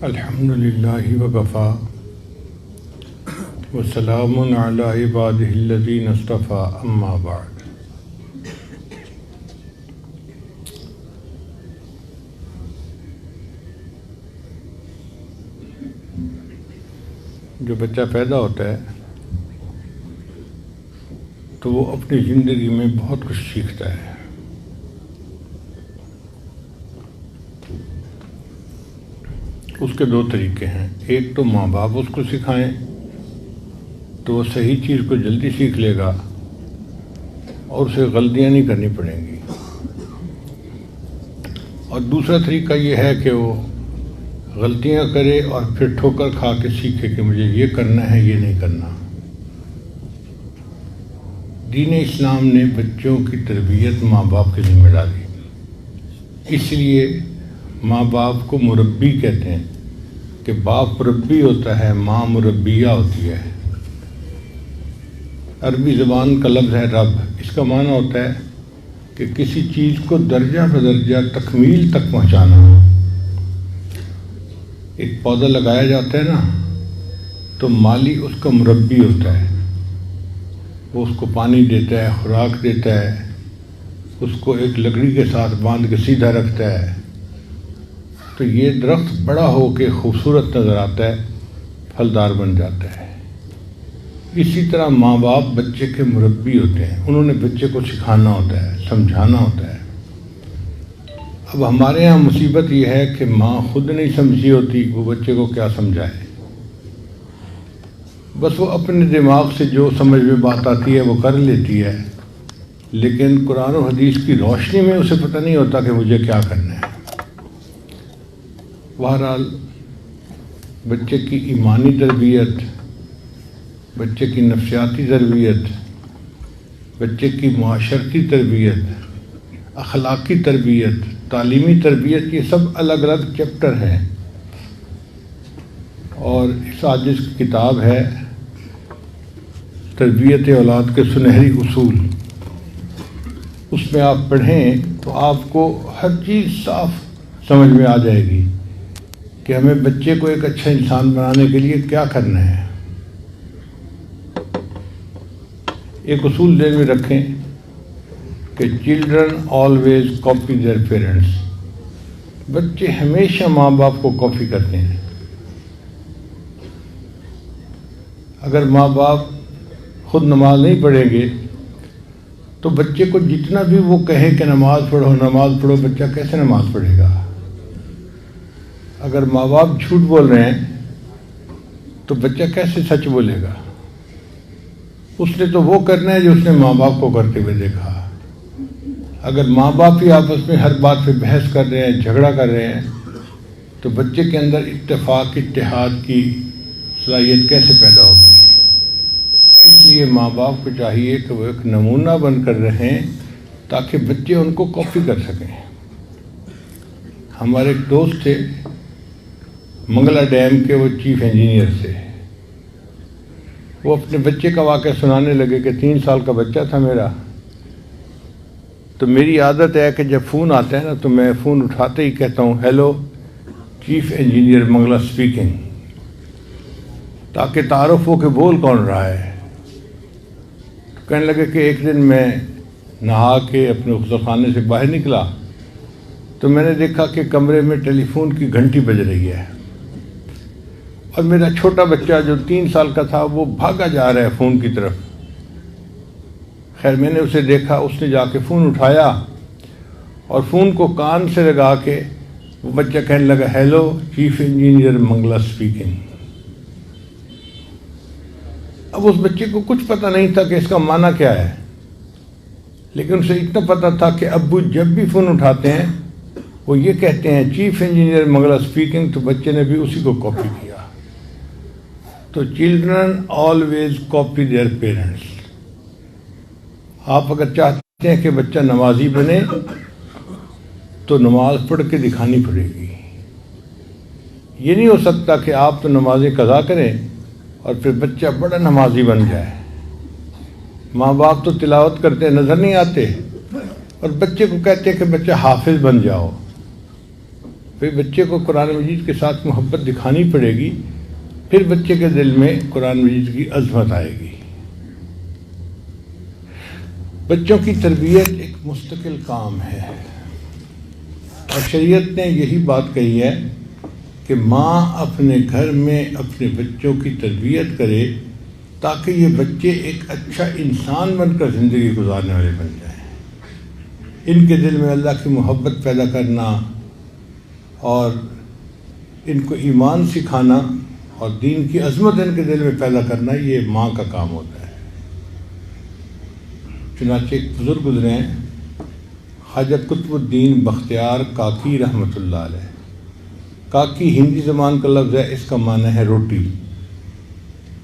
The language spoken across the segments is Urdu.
الحمدللہ وکفا وسلام علی عبادہ الذین اصطفیٰ اما بعد۔ جو بچہ پیدا ہوتا ہے تو وہ اپنی زندگی میں بہت کچھ سیکھتا ہے۔ اس کے دو طریقے ہیں، ایک تو ماں باپ اس کو سکھائیں تو وہ صحیح چیز کو جلدی سیکھ لے گا اور اسے غلطیاں نہیں کرنی پڑیں گی، اور دوسرا طریقہ یہ ہے کہ وہ غلطیاں کرے اور پھر ٹھوکر کھا کے سیکھے کہ مجھے یہ کرنا ہے، یہ نہیں کرنا۔ دین اسلام نے بچوں کی تربیت ماں باپ کی ذمہ ڈالی، اس لیے ماں باپ کو مربی کہتے ہیں کہ باپ مربی ہوتا ہے، ماں مربیہ ہوتی ہے۔ عربی زبان کا لفظ ہے رب، اس کا معنی ہوتا ہے کہ کسی چیز کو درجہ بدرجہ تکمیل تک پہنچانا۔ ایک پودا لگایا جاتا ہے نا تو مالی اس کا مربی ہوتا ہے، وہ اس کو پانی دیتا ہے، خوراک دیتا ہے، اس کو ایک لکڑی کے ساتھ باندھ کے سیدھا رکھتا ہے تو یہ درخت بڑا ہو کے خوبصورت نظر آتا ہے، پھلدار بن جاتا ہے۔ اسی طرح ماں باپ بچے کے مربی ہوتے ہیں، انہوں نے بچے کو سکھانا ہوتا ہے، سمجھانا ہوتا ہے۔ اب ہمارے ہاں مصیبت یہ ہے کہ ماں خود نہیں سمجھی ہوتی، وہ بچے کو کیا سمجھائے، بس وہ اپنے دماغ سے جو سمجھ میں بات آتی ہے وہ کر لیتی ہے، لیکن قرآن و حدیث کی روشنی میں اسے پتہ نہیں ہوتا کہ مجھے کیا کرنا ہے۔ بہرحال بچے کی ایمانی تربیت، بچے کی نفسیاتی تربیت، بچے کی معاشرتی تربیت، اخلاقی تربیت، تعلیمی تربیت، یہ سب الگ الگ چیپٹر ہیں، اور اس عاجز کی کتاب ہے تربیت اولاد کے سنہری اصول۔ اس میں آپ پڑھیں تو آپ کو ہر چیز صاف سمجھ میں آ جائے گی کہ ہمیں بچے کو ایک اچھا انسان بنانے کے لیے کیا کرنا ہے۔ ایک اصول ذہن میں رکھیں کہ children always copy their parents, بچے ہمیشہ ماں باپ کو کاپی کرتے ہیں۔ اگر ماں باپ خود نماز نہیں پڑھیں گے تو بچے کو جتنا بھی وہ کہیں کہ نماز پڑھو، بچہ کیسے نماز پڑھے گا؟ اگر ماں باپ جھوٹ بول رہے ہیں تو بچہ کیسے سچ بولے گا؟ اس نے تو وہ کرنا ہے جو اس نے ماں باپ کو کرتے ہوئے دیکھا۔ اگر ماں باپ ہی آپس میں ہر بات پہ بحث کر رہے ہیں، جھگڑا کر رہے ہیں، تو بچے کے اندر اتفاق، اتحاد کی صلاحیت کیسے پیدا ہوگی؟ اس لیے ماں باپ کو چاہیے کہ وہ ایک نمونہ بن کر رہیں تاکہ بچے ان کو کاپی کر سکیں۔ ہمارے ایک دوست تھے منگلا ڈیم کے، وہ چیف انجینئر تھے۔ وہ اپنے بچے کا واقعہ سنانے لگے کہ 3 سال کا بچہ تھا میرا، تو میری عادت ہے کہ جب فون آتا ہے نا تو میں فون اٹھاتے ہی کہتا ہوں hello chief engineer Mangla speaking, تاکہ تعارف ہو کہ بول کون رہا ہے۔ کہنے لگے کہ ایک دن میں نہا کے اپنے غسل خانے سے باہر نکلا تو میں نے دیکھا کہ کمرے میں ٹیلی فون کی گھنٹی بج رہی ہے، اور میرا چھوٹا بچہ جو 3 سال کا تھا وہ بھاگا جا رہا ہے فون کی طرف۔ خیر میں نے اسے دیکھا، اس نے جا کے فون اٹھایا اور فون کو کان سے لگا کے وہ بچہ کہنے لگا hello chief engineer Mangla speaking. اب اس بچے کو کچھ پتہ نہیں تھا کہ اس کا معنی کیا ہے، لیکن اسے اتنا پتہ تھا کہ ابو جب بھی فون اٹھاتے ہیں وہ یہ کہتے ہیں چیف انجینئر منگلا اسپیکنگ، تو بچے نے بھی اسی کو کاپی کیا۔ تو children always copy their parents. آپ اگر چاہتے ہیں کہ بچہ نمازی بنے تو نماز پڑھ کے دکھانی پڑے گی۔ یہ نہیں ہو سکتا کہ آپ تو نمازیں قضا کریں اور پھر بچہ بڑا نمازی بن جائے۔ ماں باپ تو تلاوت کرتے نظر نہیں آتے اور بچے کو کہتے کہ بچہ حافظ بن جاؤ، پھر بچے کو قرآن مجید کے ساتھ محبت دکھانی پڑے گی، پھر بچے کے دل میں قرآن مجید کی عظمت آئے گی۔ بچوں کی تربیت ایک مستقل کام ہے، اور شریعت نے یہی بات کہی ہے کہ ماں اپنے گھر میں اپنے بچوں کی تربیت کرے تاکہ یہ بچے ایک اچھا انسان بن کر زندگی گزارنے والے بن جائیں۔ ان کے دل میں اللہ کی محبت پیدا کرنا اور ان کو ایمان سکھانا اور دین کی عظمت ان کے دل میں پیدا کرنا، یہ ماں کا کام ہوتا ہے۔ چنانچہ ایک بزرگ گزرے ہیں، خواجہ قطب الدین بختیار کاکی رحمۃ اللہ علیہ۔ کاکی ہندی زبان کا لفظ ہے، اس کا معنی ہے روٹی۔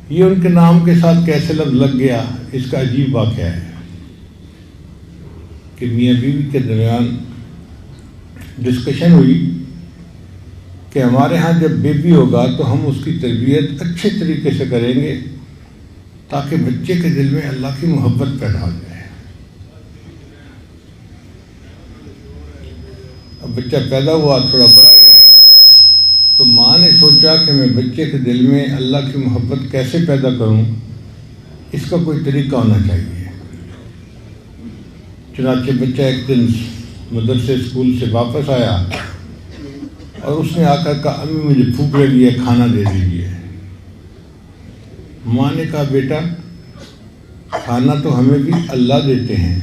یہ ان کے نام کے ساتھ کیسے لفظ لگ گیا، اس کا عجیب واقعہ ہے کہ میاں بیوی کے درمیان ڈسکشن ہوئی کہ ہمارے ہاں جب بیبی ہوگا تو ہم اس کی تربیت اچھے طریقے سے کریں گے تاکہ بچے کے دل میں اللہ کی محبت پیدا ہو جائے۔ اب بچہ پیدا ہوا، تھوڑا بڑا ہوا، تو ماں نے سوچا کہ میں بچے کے دل میں اللہ کی محبت کیسے پیدا کروں، اس کا کوئی طریقہ ہونا چاہیے۔ چنانچہ بچہ ایک دن مدرسے اسکول سے واپس آیا اور اس نے آ کر کہا امی مجھے بھوک لگی ہے، کھانا دے دیجیے۔ ماں نے کہا بیٹا کھانا تو ہمیں بھی اللہ دیتے ہیں،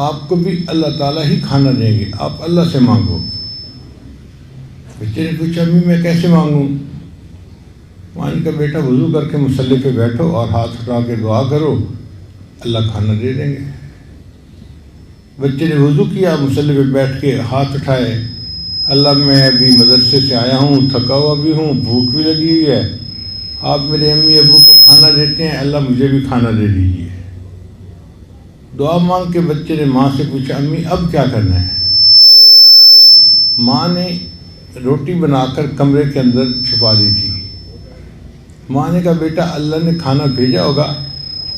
آپ کو بھی اللہ تعالیٰ ہی کھانا دیں گے، آپ اللہ سے مانگو۔ بچے نے پوچھا امی میں کیسے مانگوں؟ ماں نے کہا بیٹا وضو کر کے مصلی پہ بیٹھو اور ہاتھ اٹھا کے دعا کرو، اللہ کھانا دے دیں گے۔ بچے نے وضو کیا، مصلی پہ بیٹھ کے ہاتھ اٹھائے، اللہ میں ابھی مدرسے سے آیا ہوں، تھکا ہوا بھی ہوں، بھوک بھی لگی ہوئی ہے، آپ میرے امی ابو کو کھانا دیتے ہیں، اللہ مجھے بھی کھانا دے دیجیے۔ دعا مانگ کے بچے نے ماں سے پوچھا امی اب کیا کرنا ہے؟ ماں نے روٹی بنا کر کمرے کے اندر چھپا دی تھی۔ ماں نے کہا بیٹا اللہ نے کھانا بھیجا ہوگا،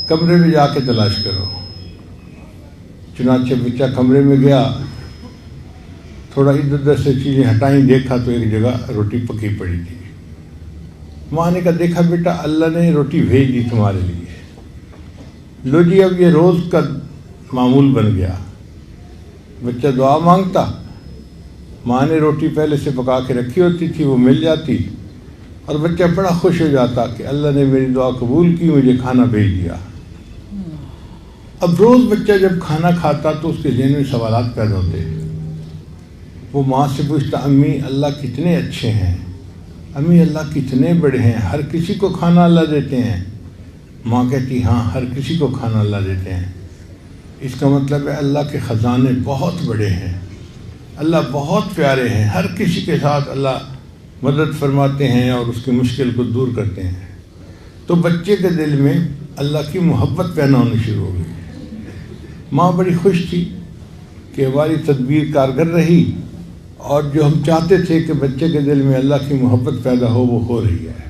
کمرے میں جا کے تلاش کرو۔ چنانچہ بچہ کمرے میں گیا، تھوڑا ادھر ادھر سے چیزیں ہٹائیں، دیکھا تو ایک جگہ روٹی پکی پڑی تھی۔ ماں نے کہا دیکھا بیٹا اللہ نے روٹی بھیج دی تمہارے لیے، لو جی اب یہ روز کا معمول بن گیا۔ بچہ دعا مانگتا، ماں نے روٹی پہلے سے پکا کے رکھی ہوتی تھی، وہ مل جاتی اور بچہ بڑا خوش ہو جاتا کہ اللہ نے میری دعا قبول کی، مجھے کھانا بھیج دیا۔ اب روز بچہ جب کھانا کھاتا تو اس کے ذہن میں سوالات پیدا ہوتے، وہ ماں سے پوچھتا امی اللہ کتنے اچھے ہیں، امی اللہ کتنے بڑے ہیں، ہر کسی کو کھانا اللہ دیتے ہیں۔ ماں کہتی ہاں ہر کسی کو کھانا اللہ دیتے ہیں، اس کا مطلب ہے اللہ کے خزانے بہت بڑے ہیں، اللہ بہت پیارے ہیں، ہر کسی کے ساتھ اللہ مدد فرماتے ہیں اور اس کی مشکل کو دور کرتے ہیں۔ تو بچے کے دل میں اللہ کی محبت پیدا ہونی شروع ہو گئی۔ ماں بڑی خوش تھی کہ ہماری تدبیر کارگر رہی اور جو ہم چاہتے تھے کہ بچے کے دل میں اللہ کی محبت پیدا ہو وہ ہو رہی ہے۔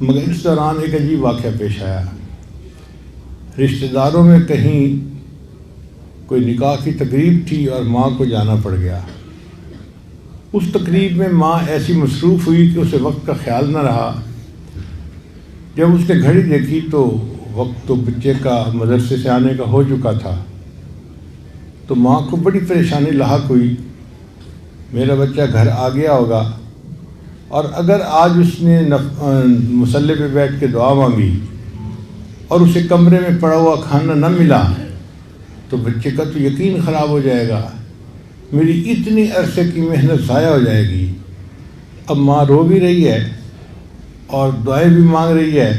مگر اس دوران ایک عجیب واقعہ پیش آیا۔ رشتہ داروں میں کہیں کوئی نکاح کی تقریب تھی اور ماں کو جانا پڑ گیا۔ اس تقریب میں ماں ایسی مصروف ہوئی کہ اسے وقت کا خیال نہ رہا۔ جب اس نے گھڑی دیکھی تو وقت تو بچے کا مدرسے سے آنے کا ہو چکا تھا، تو ماں کو بڑی پریشانی لاحق ہوئی، میرا بچہ گھر آ گیا ہوگا، اور اگر آج اس نے مصلی پہ بیٹھ کے دعا مانگی اور اسے کمرے میں پڑا ہوا کھانا نہ ملا تو بچے کا تو یقین خراب ہو جائے گا، میری اتنی عرصے کی محنت ضائع ہو جائے گی۔ اب ماں رو بھی رہی ہے اور دعائیں بھی مانگ رہی ہے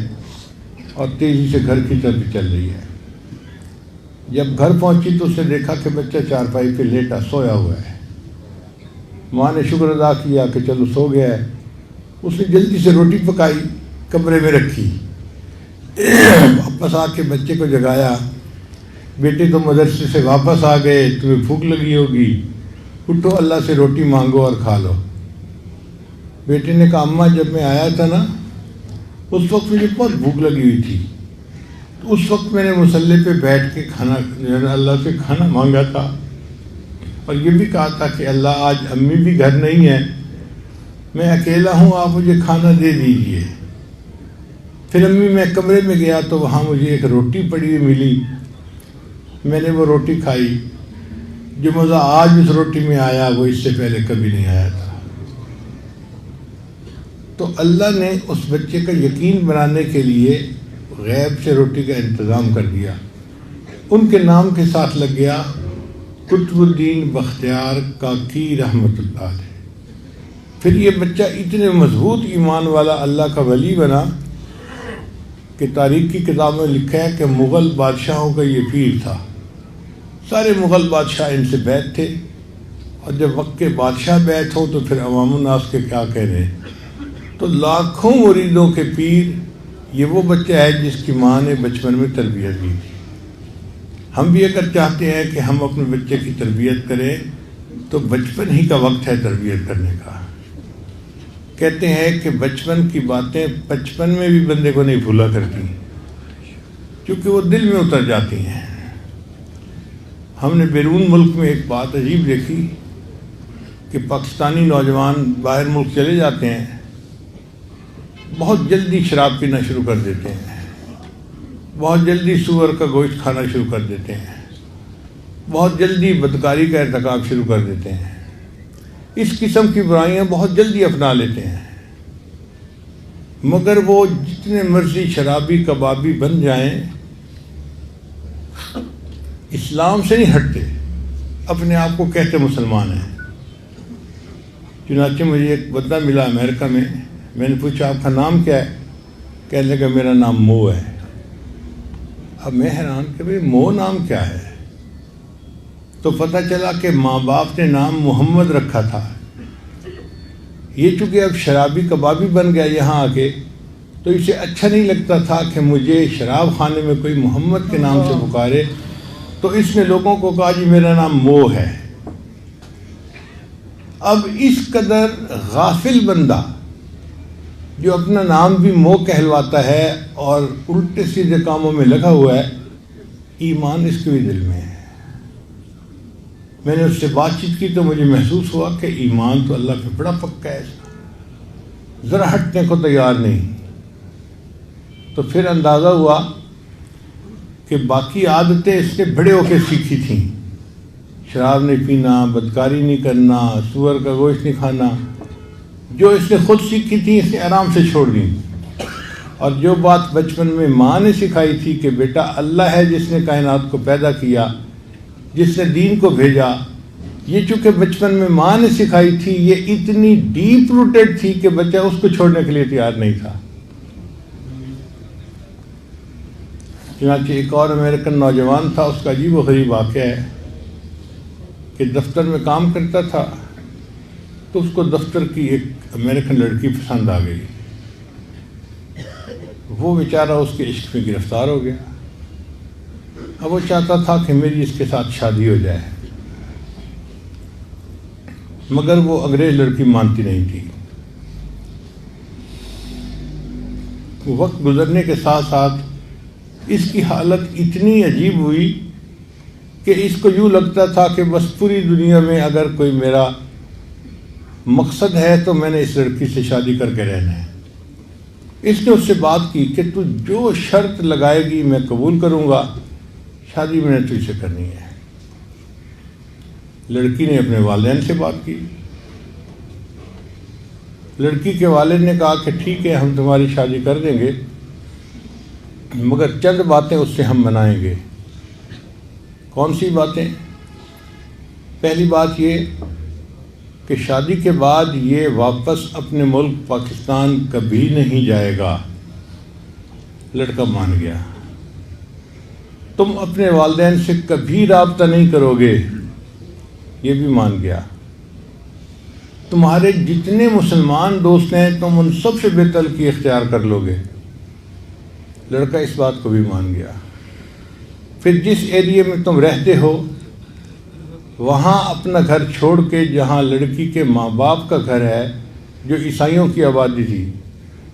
اور تیزی سے گھر کی طرف چل رہی ہے۔ جب گھر پہنچی تو اس نے دیکھا کہ بچہ چارپائی پہ لیٹا سویا ہوا ہے۔ ماں نے شکر ادا کیا کہ چلو سو گیا ہے۔ اس نے جلدی سے روٹی پکائی، کمرے میں رکھی، واپس آ کے بچے کو جگایا، بیٹے تو مدرسے سے واپس آ گئے، تمہیں بھوک لگی ہوگی، اٹھو اللہ سے روٹی مانگو اور کھا لو۔ بیٹے نے کہا اماں جب میں آیا تھا نا اس وقت مجھے بہت بھوک لگی ہوئی تھی، تو اس وقت میں نے مصلی پہ بیٹھ کے کھانا اللہ سے کھانا مانگا تھا، اور یہ بھی کہا تھا کہ اللہ آج امی بھی گھر نہیں ہے، میں اکیلا ہوں، آپ مجھے کھانا دے دیجئے۔ پھر امی میں کمرے میں گیا تو وہاں مجھے ایک روٹی پڑی ہوئی ملی، میں نے وہ روٹی کھائی، جو مزہ آج اس روٹی میں آیا وہ اس سے پہلے کبھی نہیں آیا تھا۔ تو اللہ نے اس بچے کا یقین بنانے کے لیے غیب سے روٹی کا انتظام کر دیا، ان کے نام کے ساتھ لگ گیا قطب الدین بختیار کاکی رحمۃ اللہ علیہ۔ پھر یہ بچہ اتنے مضبوط ایمان والا اللہ کا ولی بنا کہ تاریخ کی کتابوں میں لکھا ہے کہ مغل بادشاہوں کا یہ پیر تھا، سارے مغل بادشاہ ان سے بیعت تھے، اور جب وقت کے بادشاہ بیعت ہو تو پھر عوام الناس کے کیا کہنے۔ تو لاکھوں مریدوں کے پیر یہ وہ بچہ ہے جس کی ماں نے بچپن میں تربیت دی تھی۔ ہم بھی اگر چاہتے ہیں کہ ہم اپنے بچے کی تربیت کریں تو بچپن ہی کا وقت ہے تربیت کرنے کا۔ کہتے ہیں کہ بچپن کی باتیں بچپن میں بھی بندے کو نہیں بھولا کرتی، کیونکہ وہ دل میں اتر جاتی ہیں۔ ہم نے بیرون ملک میں ایک بات عجیب دیکھی کہ پاکستانی نوجوان باہر ملک چلے جاتے ہیں، بہت جلدی شراب پینا شروع کر دیتے ہیں، بہت جلدی سور کا گوشت کھانا شروع کر دیتے ہیں، بہت جلدی بدکاری کا ارتکاب شروع کر دیتے ہیں، اس قسم کی برائیاں بہت جلدی اپنا لیتے ہیں، مگر وہ جتنے مرضی شرابی کبابی بن جائیں اسلام سے نہیں ہٹتے، اپنے آپ کو کہتے مسلمان ہیں۔ چنانچہ مجھے ایک بندہ ملا امریکہ میں نے پوچھا آپ کا نام کیا ہے؟ کہنے لگا میرا نام مو ہے۔ اب میں حیران کہ بھئی مو نام کیا ہے؟ تو پتہ چلا کہ ماں باپ نے نام محمد رکھا تھا، یہ چونکہ اب شرابی کبابی بن گیا یہاں آ کے، تو اسے اچھا نہیں لگتا تھا کہ مجھے شراب خانے میں کوئی محمد کے نام سے پکارے، تو اس نے لوگوں کو کہا جی میرا نام مو ہے۔ اب اس قدر غافل بندہ جو اپنا نام بھی مو کہلواتا ہے اور الٹے سیدھے کاموں میں لگا ہوا ہے، ایمان اس کے بھی دل میں ہے۔ میں نے اس سے بات چیت کی تو مجھے محسوس ہوا کہ ایمان تو اللہ پہ بڑا پکا ہے، ذرا ہٹنے کو تیار نہیں۔ تو پھر اندازہ ہوا کہ باقی عادتیں اس نے بڑے ہو کے سیکھی تھیں، شراب نہیں پینا، بدکاری نہیں کرنا، سور کا گوشت نہیں کھانا، جو اس نے خود سیکھی تھی اس نے آرام سے چھوڑ دی۔ اور جو بات بچپن میں ماں نے سکھائی تھی کہ بیٹا اللہ ہے جس نے کائنات کو پیدا کیا، جس نے دین کو بھیجا، یہ چونکہ بچپن میں ماں نے سکھائی تھی، یہ اتنی ڈیپ روٹڈ تھی کہ بچہ اس کو چھوڑنے کے لیے تیار نہیں تھا۔ چنانچہ ایک اور امریکن نوجوان تھا، اس کا عجیب و غریب واقعہ ہے کہ دفتر میں کام کرتا تھا تو اس کو دفتر کی ایک امریکن لڑکی پسند آ گئی، وہ بیچارہ اس کے عشق میں گرفتار ہو گیا۔ اب وہ چاہتا تھا کہ میری اس کے ساتھ شادی ہو جائے، مگر وہ انگریز لڑکی مانتی نہیں تھی۔ وقت گزرنے کے ساتھ ساتھ اس کی حالت اتنی عجیب ہوئی کہ اس کو یوں لگتا تھا کہ بس پوری دنیا میں اگر کوئی میرا مقصد ہے تو میں نے اس لڑکی سے شادی کر کے رہنا ہے۔ اس نے اس سے بات کی کہ تو جو شرط لگائے گی میں قبول کروں گا، شادی میں نے تجھ سے کرنی ہے۔ لڑکی نے اپنے والدین سے بات کی، لڑکی کے والد نے کہا کہ ٹھیک ہے ہم تمہاری شادی کر دیں گے، مگر چند باتیں اس سے ہم منائیں گے۔ کون سی باتیں؟ پہلی بات یہ کہ شادی کے بعد یہ واپس اپنے ملک پاکستان کبھی نہیں جائے گا۔ لڑکا مان گیا۔ تم اپنے والدین سے کبھی رابطہ نہیں کرو گے، یہ بھی مان گیا۔ تمہارے جتنے مسلمان دوست ہیں تم ان سب سے بے تعلقی اختیار کر لو گے۔ لڑکا اس بات کو بھی مان گیا۔ پھر جس ایریے میں تم رہتے ہو وہاں اپنا گھر چھوڑ کے، جہاں لڑکی کے ماں باپ کا گھر ہے جو عیسائیوں کی آبادی تھی،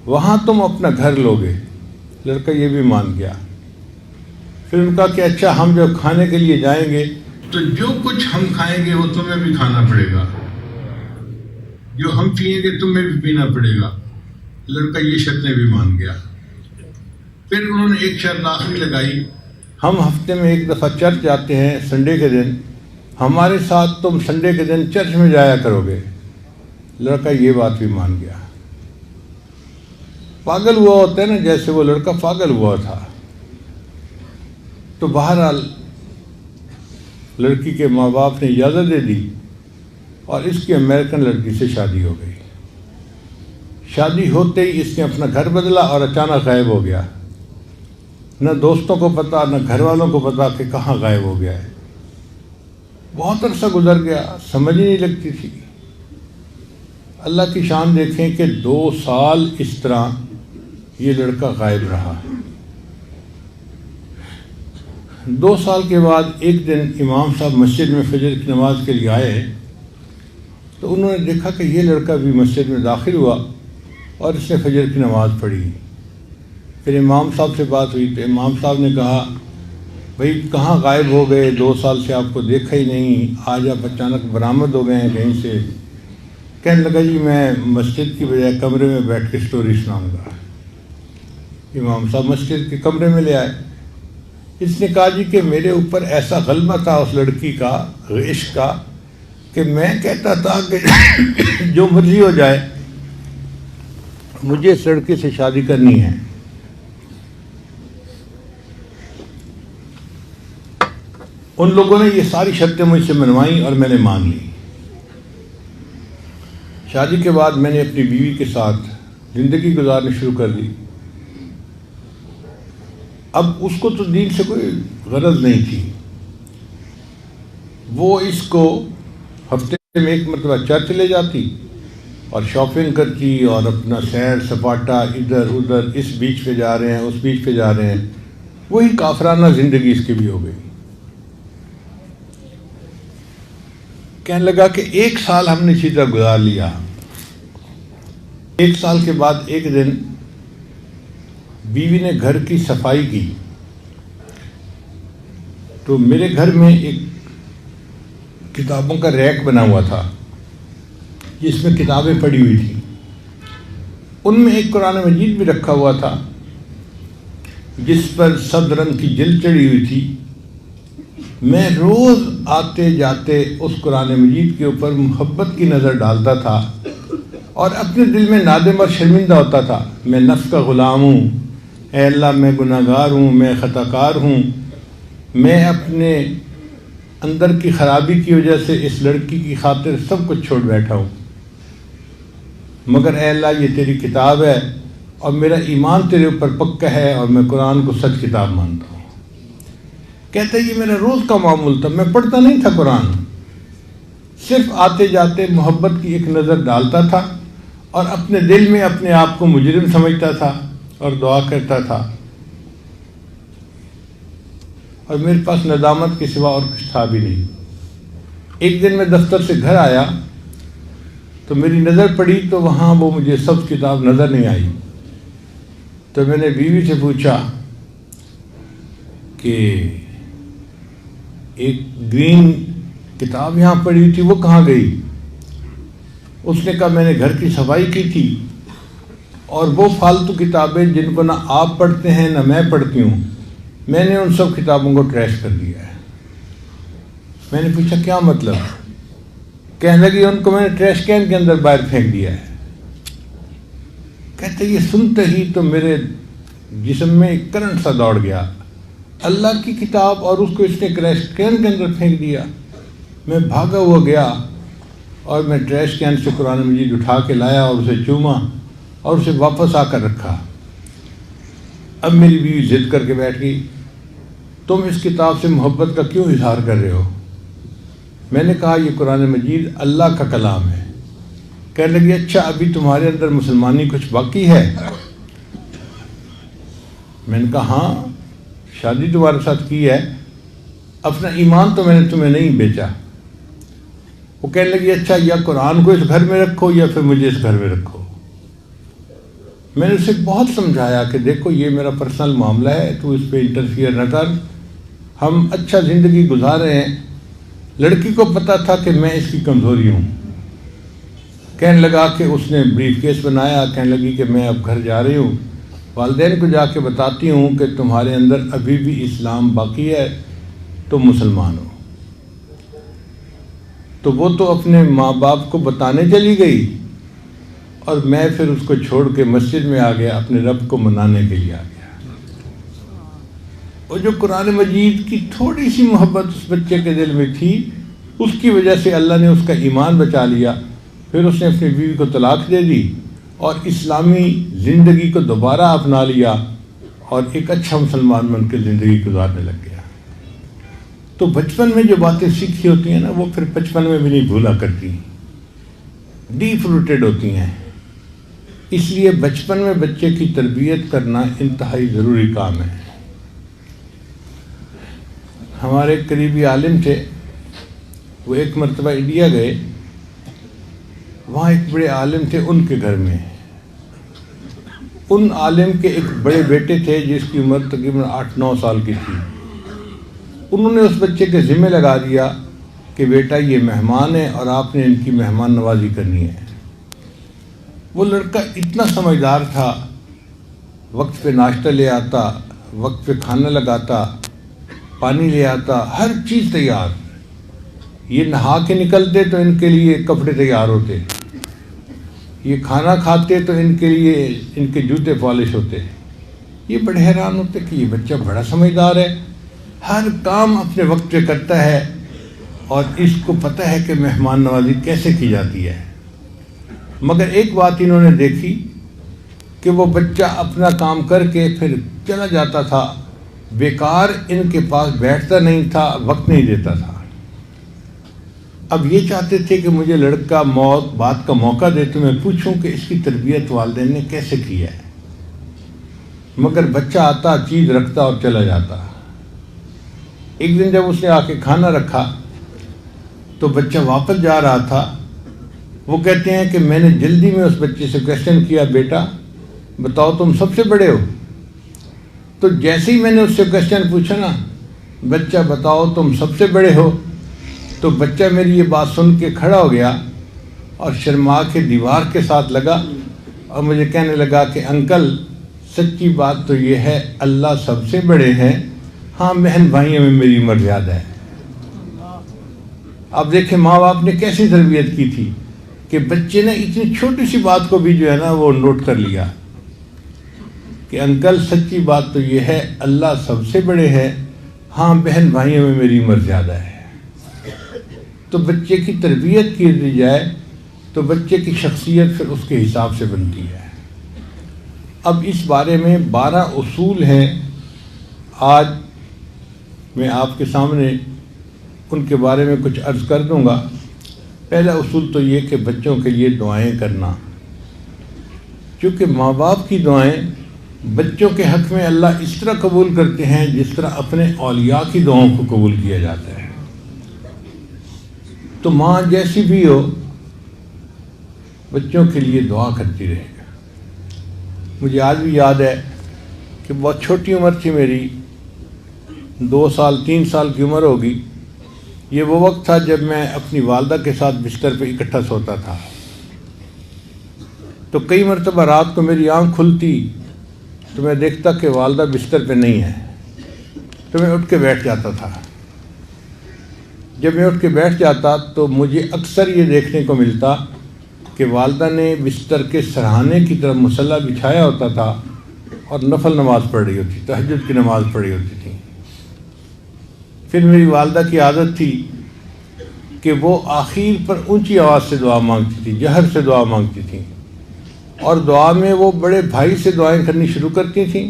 وہاں تم اپنا گھر لو گے۔ لڑکا یہ بھی مان گیا۔ پھر ان کا کہ اچھا ہم جب کھانے کے لیے جائیں گے تو جو کچھ ہم کھائیں گے وہ تمہیں بھی کھانا پڑے گا، جو ہم پئیں گے تمہیں بھی پینا پڑے گا۔ لڑکا یہ شرطیں بھی مان گیا۔ پھر انہوں نے ایک شرط آخری لگائی، ہم ہفتے میں ایک دفعہ چرچ جاتے ہیں سنڈے کے دن، ہمارے ساتھ تم سنڈے کے دن چرچ میں جایا کرو گے۔ لڑکا یہ بات بھی مان گیا۔ پاگل ہوا ہوتا ہے نا، جیسے وہ لڑکا پاگل ہوا تھا۔ تو بہرحال لڑکی کے ماں باپ نے اجازت دے دی اور اس کی امریکن لڑکی سے شادی ہو گئی۔ شادی ہوتے ہی اس نے اپنا گھر بدلا اور اچانک غائب ہو گیا۔ نہ دوستوں کو پتا، نہ گھر والوں کو پتا کہ کہاں غائب ہو گیا ہے۔ بہت عرصہ گزر گیا، سمجھ ہی نہیں لگتی تھی۔ اللہ کی شان دیکھیں کہ 2 سال اس طرح یہ لڑکا غائب رہا۔ 2 سال کے بعد ایک دن امام صاحب مسجد میں فجر کی نماز کے لیے آئے تو انہوں نے دیکھا کہ یہ لڑکا بھی مسجد میں داخل ہوا اور اس نے فجر کی نماز پڑھی۔ پھر امام صاحب سے بات ہوئی تو امام صاحب نے کہا، بھئی کہاں غائب ہو گئے، 2 سال سے آپ کو دیکھا ہی نہیں، آج آپ اچانک برآمد ہو گئے ہیں کہیں سے۔ کہنے لگا جی میں مسجد کی بجائے کمرے میں بیٹھ کے سٹوری سناؤں گا۔ امام صاحب مسجد کے کمرے میں لے آئے۔ اس نے کہا جی کہ میرے اوپر ایسا غلبہ تھا اس لڑکی کا، عشق کا، کہ میں کہتا تھا کہ جو مرضی ہو جائے مجھے اس لڑکی سے شادی کرنی ہے۔ ان لوگوں نے یہ ساری شرطیں مجھ سے منوائیں اور میں نے مان لی۔ شادی کے بعد میں نے اپنی بیوی کے ساتھ زندگی گزارنی شروع کر دی۔ اب اس کو تو دین سے کوئی غرض نہیں تھی، وہ اس کو ہفتے میں ایک مرتبہ چرچ لے جاتی اور شاپنگ کرتی اور اپنا سیر سپاٹا ادھر ادھر، اس بیچ پہ جا رہے ہیں اس بیچ پہ جا رہے ہیں، وہی کافرانہ زندگی اس کی بھی ہو گئی۔ کہنے لگا کہ 1 سال ہم نے اسی طرح گزار لیا۔ 1 سال کے بعد ایک دن بیوی نے گھر کی صفائی کی تو میرے گھر میں ایک کتابوں کا ریک بنا ہوا تھا جس میں کتابیں پڑی ہوئی تھیں۔ ان میں ایک قرآن مجید بھی رکھا ہوا تھا جس پر سبز رنگ کی جلد چڑھی ہوئی تھی۔ میں روز آتے جاتے اس قرآن مجید کے اوپر محبت کی نظر ڈالتا تھا اور اپنے دل میں نادم اور شرمندہ ہوتا تھا، میں نفس کا غلام ہوں، اے اللہ میں گناہ گار ہوں، میں خطا کار ہوں، میں اپنے اندر کی خرابی کی وجہ سے اس لڑکی کی خاطر سب کچھ چھوڑ بیٹھا ہوں، مگر اے اللہ یہ تیری کتاب ہے اور میرا ایمان تیرے اوپر پکا ہے اور میں قرآن کو سچ کتاب مانتا ہوں۔ کہتا ہے یہ میرا روز کا معمول تھا، میں پڑھتا نہیں تھا قرآن، صرف آتے جاتے محبت کی ایک نظر ڈالتا تھا اور اپنے دل میں اپنے آپ کو مجرم سمجھتا تھا اور دعا کرتا تھا، اور میرے پاس ندامت کے سوا اور کچھ تھا بھی نہیں۔ ایک دن میں دفتر سے گھر آیا تو میری نظر پڑی تو وہاں وہ مجھے سب کتاب نظر نہیں آئی، تو میں نے بیوی سے پوچھا کہ ایک گرین کتاب یہاں پڑی ہوئی تھی وہ کہاں گئی؟ اس نے کہا میں نے گھر کی صفائی کی تھی اور وہ فالتو کتابیں جن کو نہ آپ پڑھتے ہیں نہ میں پڑھتی ہوں، میں نے ان سب کتابوں کو ٹریش کر دیا ہے۔ میں نے پوچھا کیا مطلب؟ کہنے لگی ان کو میں نے ٹریش کین کے اندر باہر پھینک دیا ہے۔ کہتے یہ سنتے ہی تو میرے جسم میں ایک کرنٹ سا دوڑ گیا، اللہ کی کتاب اور اس کو اس نے ٹریش کین کے اندر پھینک دیا۔ میں بھاگا ہوا گیا اور میں ٹریش کین سے قرآن مجید اٹھا کے لایا اور اسے چوما اور اسے واپس آ کر رکھا۔ اب میری بیوی ضد کر کے بیٹھ گئی، تم اس کتاب سے محبت کا کیوں اظہار کر رہے ہو؟ میں نے کہا یہ قرآن مجید اللہ کا کلام ہے۔ کہنے لگی اچھا ابھی تمہارے اندر مسلمانی کچھ باقی ہے؟ میں نے کہا ہاں، شادی تمہارے ساتھ کی ہے، اپنا ایمان تو میں نے تمہیں نہیں بیچا۔ وہ کہنے لگی اچھا یا قرآن کو اس گھر میں رکھو یا پھر مجھے اس گھر میں رکھو۔ میں نے اسے بہت سمجھایا کہ دیکھو یہ میرا پرسنل معاملہ ہے، تو اس پہ انٹرفیئر نہ کر، ہم اچھا زندگی گزار رہے ہیں، لڑکی کو پتہ تھا کہ میں اس کی کمزوری ہوں. کہنے لگا کہ اس نے بریف کیس بنایا، کہنے لگی کہ میں اب گھر جا رہی ہوں، والدین کو جا کے بتاتی ہوں کہ تمہارے اندر ابھی بھی اسلام باقی ہے، تم مسلمان ہو. تو وہ تو اپنے ماں باپ کو بتانے چلی گئی، اور میں پھر اس کو چھوڑ کے مسجد میں آ گیا، اپنے رب کو منانے کے لیے آ گیا. اور جو قرآن مجید کی تھوڑی سی محبت اس بچے کے دل میں تھی، اس کی وجہ سے اللہ نے اس کا ایمان بچا لیا. پھر اس نے اپنی بیوی کو طلاق دے دی اور اسلامی زندگی کو دوبارہ اپنا لیا اور ایک اچھا مسلمان بن کے زندگی گزارنے لگ گیا. تو بچپن میں جو باتیں سیکھی ہوتی ہیں نا، وہ پھر بچپن میں بھی نہیں بھولا کرتی، ڈیپ روٹیڈ ہوتی ہیں. اس لیے بچپن میں بچے کی تربیت کرنا انتہائی ضروری کام ہے. ہمارے قریبی عالم تھے، وہ ایک مرتبہ انڈیا گئے. وہاں ایک بڑے عالم تھے، ان کے گھر میں ان عالم کے ایک بڑے بیٹے تھے جس کی عمر تقریباً 8-9 سال کی تھی. انہوں نے اس بچے کے ذمہ لگا دیا کہ بیٹا یہ مہمان ہے اور آپ نے ان کی مہمان نوازی کرنی ہے. وہ لڑکا اتنا سمجھدار تھا، وقت پہ ناشتہ لے آتا، وقت پہ کھانا لگاتا، پانی لے آتا، ہر چیز تیار. یہ نہا کے نکلتے تو ان کے لیے کپڑے تیار ہوتے، یہ کھانا کھاتے تو ان کے لیے ان کے جوتے پالش ہوتے. یہ بڑے حیران ہوتے کہ یہ بچہ بڑا سمجھدار ہے، ہر کام اپنے وقت پہ کرتا ہے اور اس کو پتہ ہے کہ مہمان نوازی کیسے کی جاتی ہے. مگر ایک بات انہوں نے دیکھی کہ وہ بچہ اپنا کام کر کے پھر چلا جاتا تھا، بیکار ان کے پاس بیٹھتا نہیں تھا، وقت نہیں دیتا تھا. اب یہ چاہتے تھے کہ مجھے لڑکا بات کا موقع دے تو میں پوچھوں کہ اس کی تربیت والدین نے کیسے کی ہے. مگر بچہ آتا، چیز رکھتا اور چلا جاتا. ایک دن جب اس نے آ کے کھانا رکھا تو بچہ واپس جا رہا تھا. وہ کہتے ہیں کہ میں نے جلدی میں اس بچے سے کویسچن کیا، بیٹا بتاؤ تم سب سے بڑے ہو؟ تو جیسے ہی میں نے اس سے کویسچن پوچھا نا، بچہ بتاؤ تم سب سے بڑے ہو، تو بچہ میری یہ بات سن کے کھڑا ہو گیا اور شرما کے دیوار کے ساتھ لگا اور مجھے کہنے لگا کہ انکل سچی بات تو یہ ہے اللہ سب سے بڑے ہیں، ہاں بہن بھائیوں میں میری عمر زیادہ ہے. اب دیکھیں ماں باپ نے کیسی تربیت کی تھی کہ بچے نے اتنی چھوٹی سی بات کو بھی جو ہے نا وہ نوٹ کر لیا کہ انکل سچی بات تو یہ ہے اللہ سب سے بڑے ہیں، ہاں بہن بھائیوں میں میری عمر زیادہ ہے. تو بچے کی تربیت کی دی جائے تو بچے کی شخصیت پھر اس کے حساب سے بنتی ہے. اب اس بارے میں 12 اصول ہیں، آج میں آپ کے سامنے ان کے بارے میں کچھ عرض کر دوں گا. پہلا اصول تو یہ کہ بچوں کے لیے دعائیں کرنا، چونکہ ماں باپ کی دعائیں بچوں کے حق میں اللہ اس طرح قبول کرتے ہیں جس طرح اپنے اولیاء کی دعاؤں کو قبول کیا جاتا ہے. تو ماں جیسی بھی ہو بچوں کے لیے دعا کرتی رہے گا. مجھے آج بھی یاد ہے کہ بہت چھوٹی عمر تھی میری، 2 سال 3 سال کی عمر ہوگی. یہ وہ وقت تھا جب میں اپنی والدہ کے ساتھ بستر پہ اکٹھا سوتا تھا. تو کئی مرتبہ رات کو میری آنکھ کھلتی تو میں دیکھتا کہ والدہ بستر پہ نہیں ہے، تو میں اٹھ کے بیٹھ جاتا تھا. جب میں اٹھ کے بیٹھ جاتا تو مجھے اکثر یہ دیکھنے کو ملتا کہ والدہ نے بستر کے سرہانے کی طرف مصلی بچھایا ہوتا تھا اور نفل نماز پڑھ رہی ہوتی، تہجد کی نماز پڑھی ہوتی تھی. پھر میری والدہ کی عادت تھی کہ وہ آخر پر اونچی آواز سے دعا مانگتی تھی، جہر سے دعا مانگتی تھیں، اور دعا میں وہ بڑے بھائی سے دعائیں کرنی شروع کرتی تھیں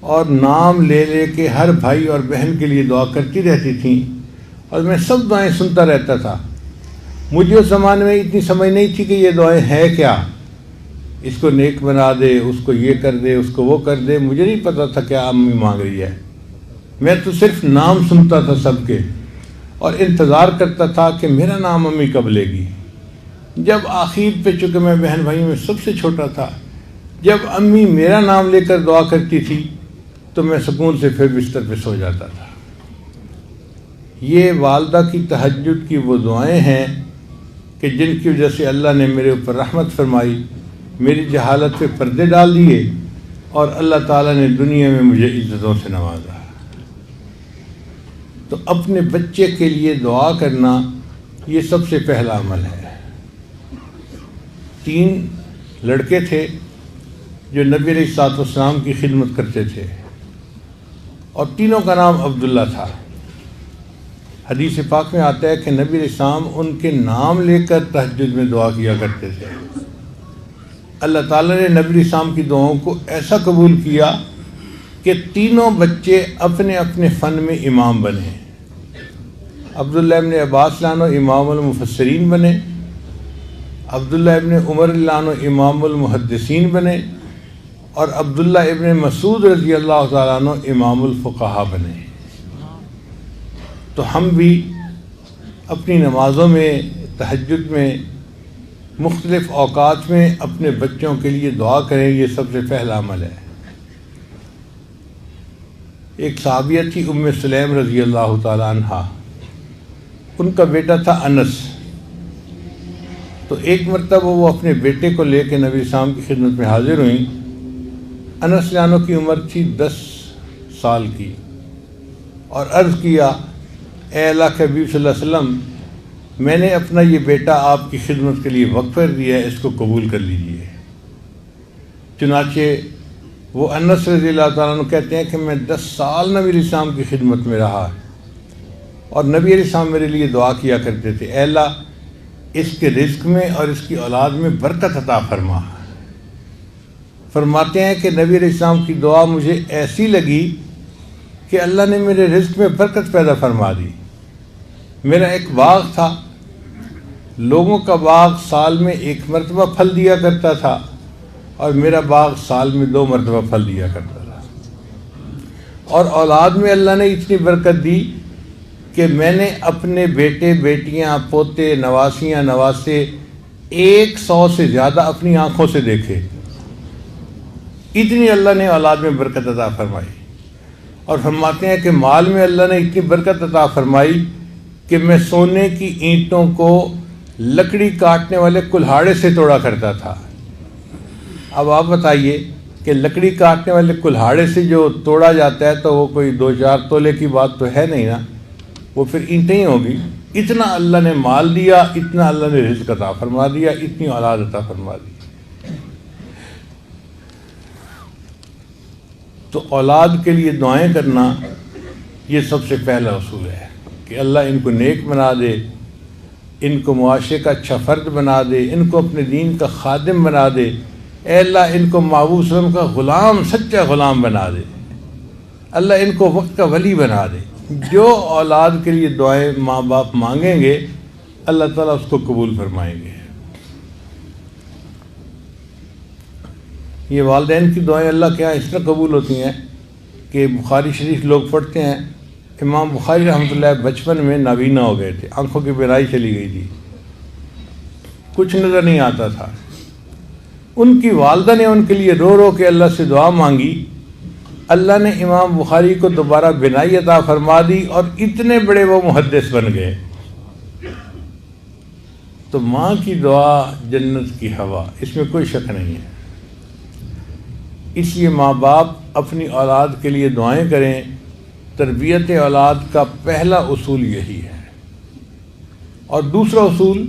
اور نام لے لے کے ہر بھائی اور بہن کے لیے دعا کرتی رہتی تھیں، اور میں سب دعائیں سنتا رہتا تھا. مجھے اس زمانے میں اتنی سمجھ نہیں تھی کہ یہ دعائیں ہے کیا، اس کو نیک بنا دے، اس کو یہ کر دے، اس کو وہ کر دے. مجھے نہیں پتا تھا کیا امی مانگ رہی ہے. میں تو صرف نام سنتا تھا سب کے اور انتظار کرتا تھا کہ میرا نام امی کب لے گی. جب آخر پہ چونکہ میں بہن بھائیوں میں سب سے چھوٹا تھا، جب امی میرا نام لے کر دعا کرتی تھی تو میں سکون سے پھر بستر پہ سو جاتا تھا. یہ والدہ کی تہجد کی وہ دعائیں ہیں کہ جن کی وجہ سے اللہ نے میرے اوپر رحمت فرمائی، میری جہالت پہ پردے ڈال دیے، اور اللہ تعالیٰ نے دنیا میں مجھے عزتوں سے نوازا۔ تو اپنے بچے کے لیے دعا کرنا یہ سب سے پہلا عمل ہے۔ 3 لڑکے تھے جو نبی علیہ الصلوۃ والسلام کی خدمت کرتے تھے، اور تینوں کا نام عبداللہ تھا۔ حدیث پاک میں آتا ہے کہ نبی علیہ السلام ان کے نام لے کر تہجد میں دعا کیا کرتے تھے۔ اللہ تعالیٰ نے نبی علیہ السلام کی دعاؤں کو ایسا قبول کیا کہ تینوں بچے اپنے اپنے فن میں امام بنے۔ عبداللہ ابن عباس عنہ امام المفسرین بنے، عبداللہ ابن عمر عنہ امام المحدثین بنے، اور عبداللہ ابن مسعود رضی اللہ تعالیٰ عنہ امام الفقہاء بنے۔ تو ہم بھی اپنی نمازوں میں، تہجد میں، مختلف اوقات میں اپنے بچوں کے لیے دعا کریں، یہ سب سے پہلا عمل ہے۔ ایک صحابیہ تھی ام سلیم رضی اللہ تعالیٰ عنہ، ان کا بیٹا تھا انس۔ تو ایک مرتبہ وہ اپنے بیٹے کو لے کے نبی السلام کی خدمت میں حاضر ہوئیں۔ انس عنہ کی عمر تھی 10 سال کی، اور عرض کیا، اے اللہ کے حبیب صلی اللہ علیہ وسلم، میں نے اپنا یہ بیٹا آپ کی خدمت کے لیے وقف کر دیا ہے، اس کو قبول کر لیجیے۔ چنانچہ وہ انس رضی اللہ تعالیٰ عنہ کہتے ہیں کہ میں 10 سال نبی علیہ السلام کی خدمت میں رہا، اور نبی علیہ السلام میرے لیے دعا کیا کرتے تھے، اے اللہ اس کے رزق میں اور اس کی اولاد میں برکت عطا فرما۔ فرماتے ہیں کہ نبی علیہ السلام کی دعا مجھے ایسی لگی کہ اللہ نے میرے رزق میں برکت پیدا فرما دی۔ میرا ایک باغ تھا، لوگوں کا باغ سال میں 1 مرتبہ پھل دیا کرتا تھا، اور میرا باغ سال میں 2 مرتبہ پھل دیا کرتا تھا، اور اولاد میں اللہ نے اتنی برکت دی کہ میں نے اپنے بیٹے بیٹیاں پوتے نواسیاں نواسے 100 سے زیادہ اپنی آنکھوں سے دیکھے۔ اتنی اللہ نے اولاد میں برکت عطا فرمائی۔ اور فرماتے ہیں کہ مال میں اللہ نے اتنی برکت عطا فرمائی کہ میں سونے کی اینٹوں کو لکڑی کاٹنے والے کلہاڑے سے توڑا کرتا تھا۔ اب آپ بتائیے کہ لکڑی کاٹنے والے کلہاڑے سے جو توڑا جاتا ہے تو وہ کوئی 2-4 تولے کی بات تو ہے نہیں نا، وہ پھر اینٹیں ہی ہوگی۔ اتنا اللہ نے مال دیا، اتنا اللہ نے رزق عطا فرما دیا، اتنی اولاد عطا فرما دی۔ تو اولاد کے لیے دعائیں کرنا یہ سب سے پہلا اصول ہے کہ اللہ ان کو نیک بنا دے، ان کو معاشرے کا اچھا فرد بنا دے، ان کو اپنے دین کا خادم بنا دے۔ اے اللہ ان کو محبوب صلی اللہ علیہ وسلم کا غلام، سچا غلام بنا دے۔ اللہ ان کو وقت کا ولی بنا دے۔ جو اولاد کے لیے دعائیں ماں باپ مانگیں گے اللہ تعالیٰ اس کو قبول فرمائیں گے۔ یہ والدین کی دعائیں اللہ کے یہاں اس طرح قبول ہوتی ہیں کہ بخاری شریف لوگ پڑھتے ہیں، امام بخاری رحمۃ اللہ بچپن میں نابینا ہو گئے تھے، آنکھوں کی بینائی چلی گئی تھی، کچھ نظر نہیں آتا تھا۔ ان کی والدہ نے ان کے لیے رو رو کے اللہ سے دعا مانگی، اللہ نے امام بخاری کو دوبارہ بینائی عطا فرما دی، اور اتنے بڑے وہ محدث بن گئے۔ تو ماں کی دعا جنت کی ہوا، اس میں کوئی شک نہیں ہے۔ اس لیے ماں باپ اپنی اولاد کے لیے دعائیں کریں۔ تربیت اولاد کا پہلا اصول یہی ہے۔ اور دوسرا اصول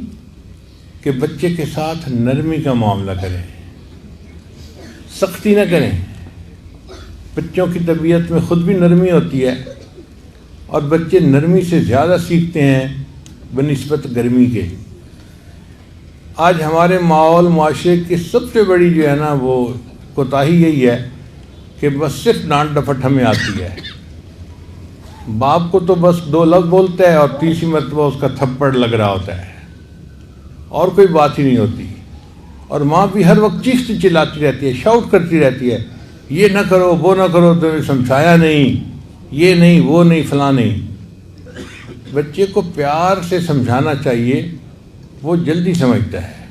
کہ بچے کے ساتھ نرمی کا معاملہ کریں، سختی نہ کریں۔ بچوں کی طبیعت میں خود بھی نرمی ہوتی ہے، اور بچے نرمی سے زیادہ سیکھتے ہیں بنسبت گرمی کے۔ آج ہمارے ماحول معاشرے کی سب سے بڑی جو ہے نا وہ کوتاہی یہی ہے کہ بس صرف ڈانٹ ڈپٹ ہمیں آتی ہے۔ باپ کو تو بس 2 لفظ بولتا ہے اور تیسری مرتبہ اس کا تھپڑ لگ رہا ہوتا ہے، اور کوئی بات ہی نہیں ہوتی۔ اور ماں بھی ہر وقت چیختی چلاتی رہتی ہے، شاؤٹ کرتی رہتی ہے، یہ نہ کرو وہ نہ کرو، تمہیں سمجھایا نہیں، یہ نہیں وہ نہیں فلاں نہیں۔ بچے کو پیار سے سمجھانا چاہیے، وہ جلدی سمجھتا ہے۔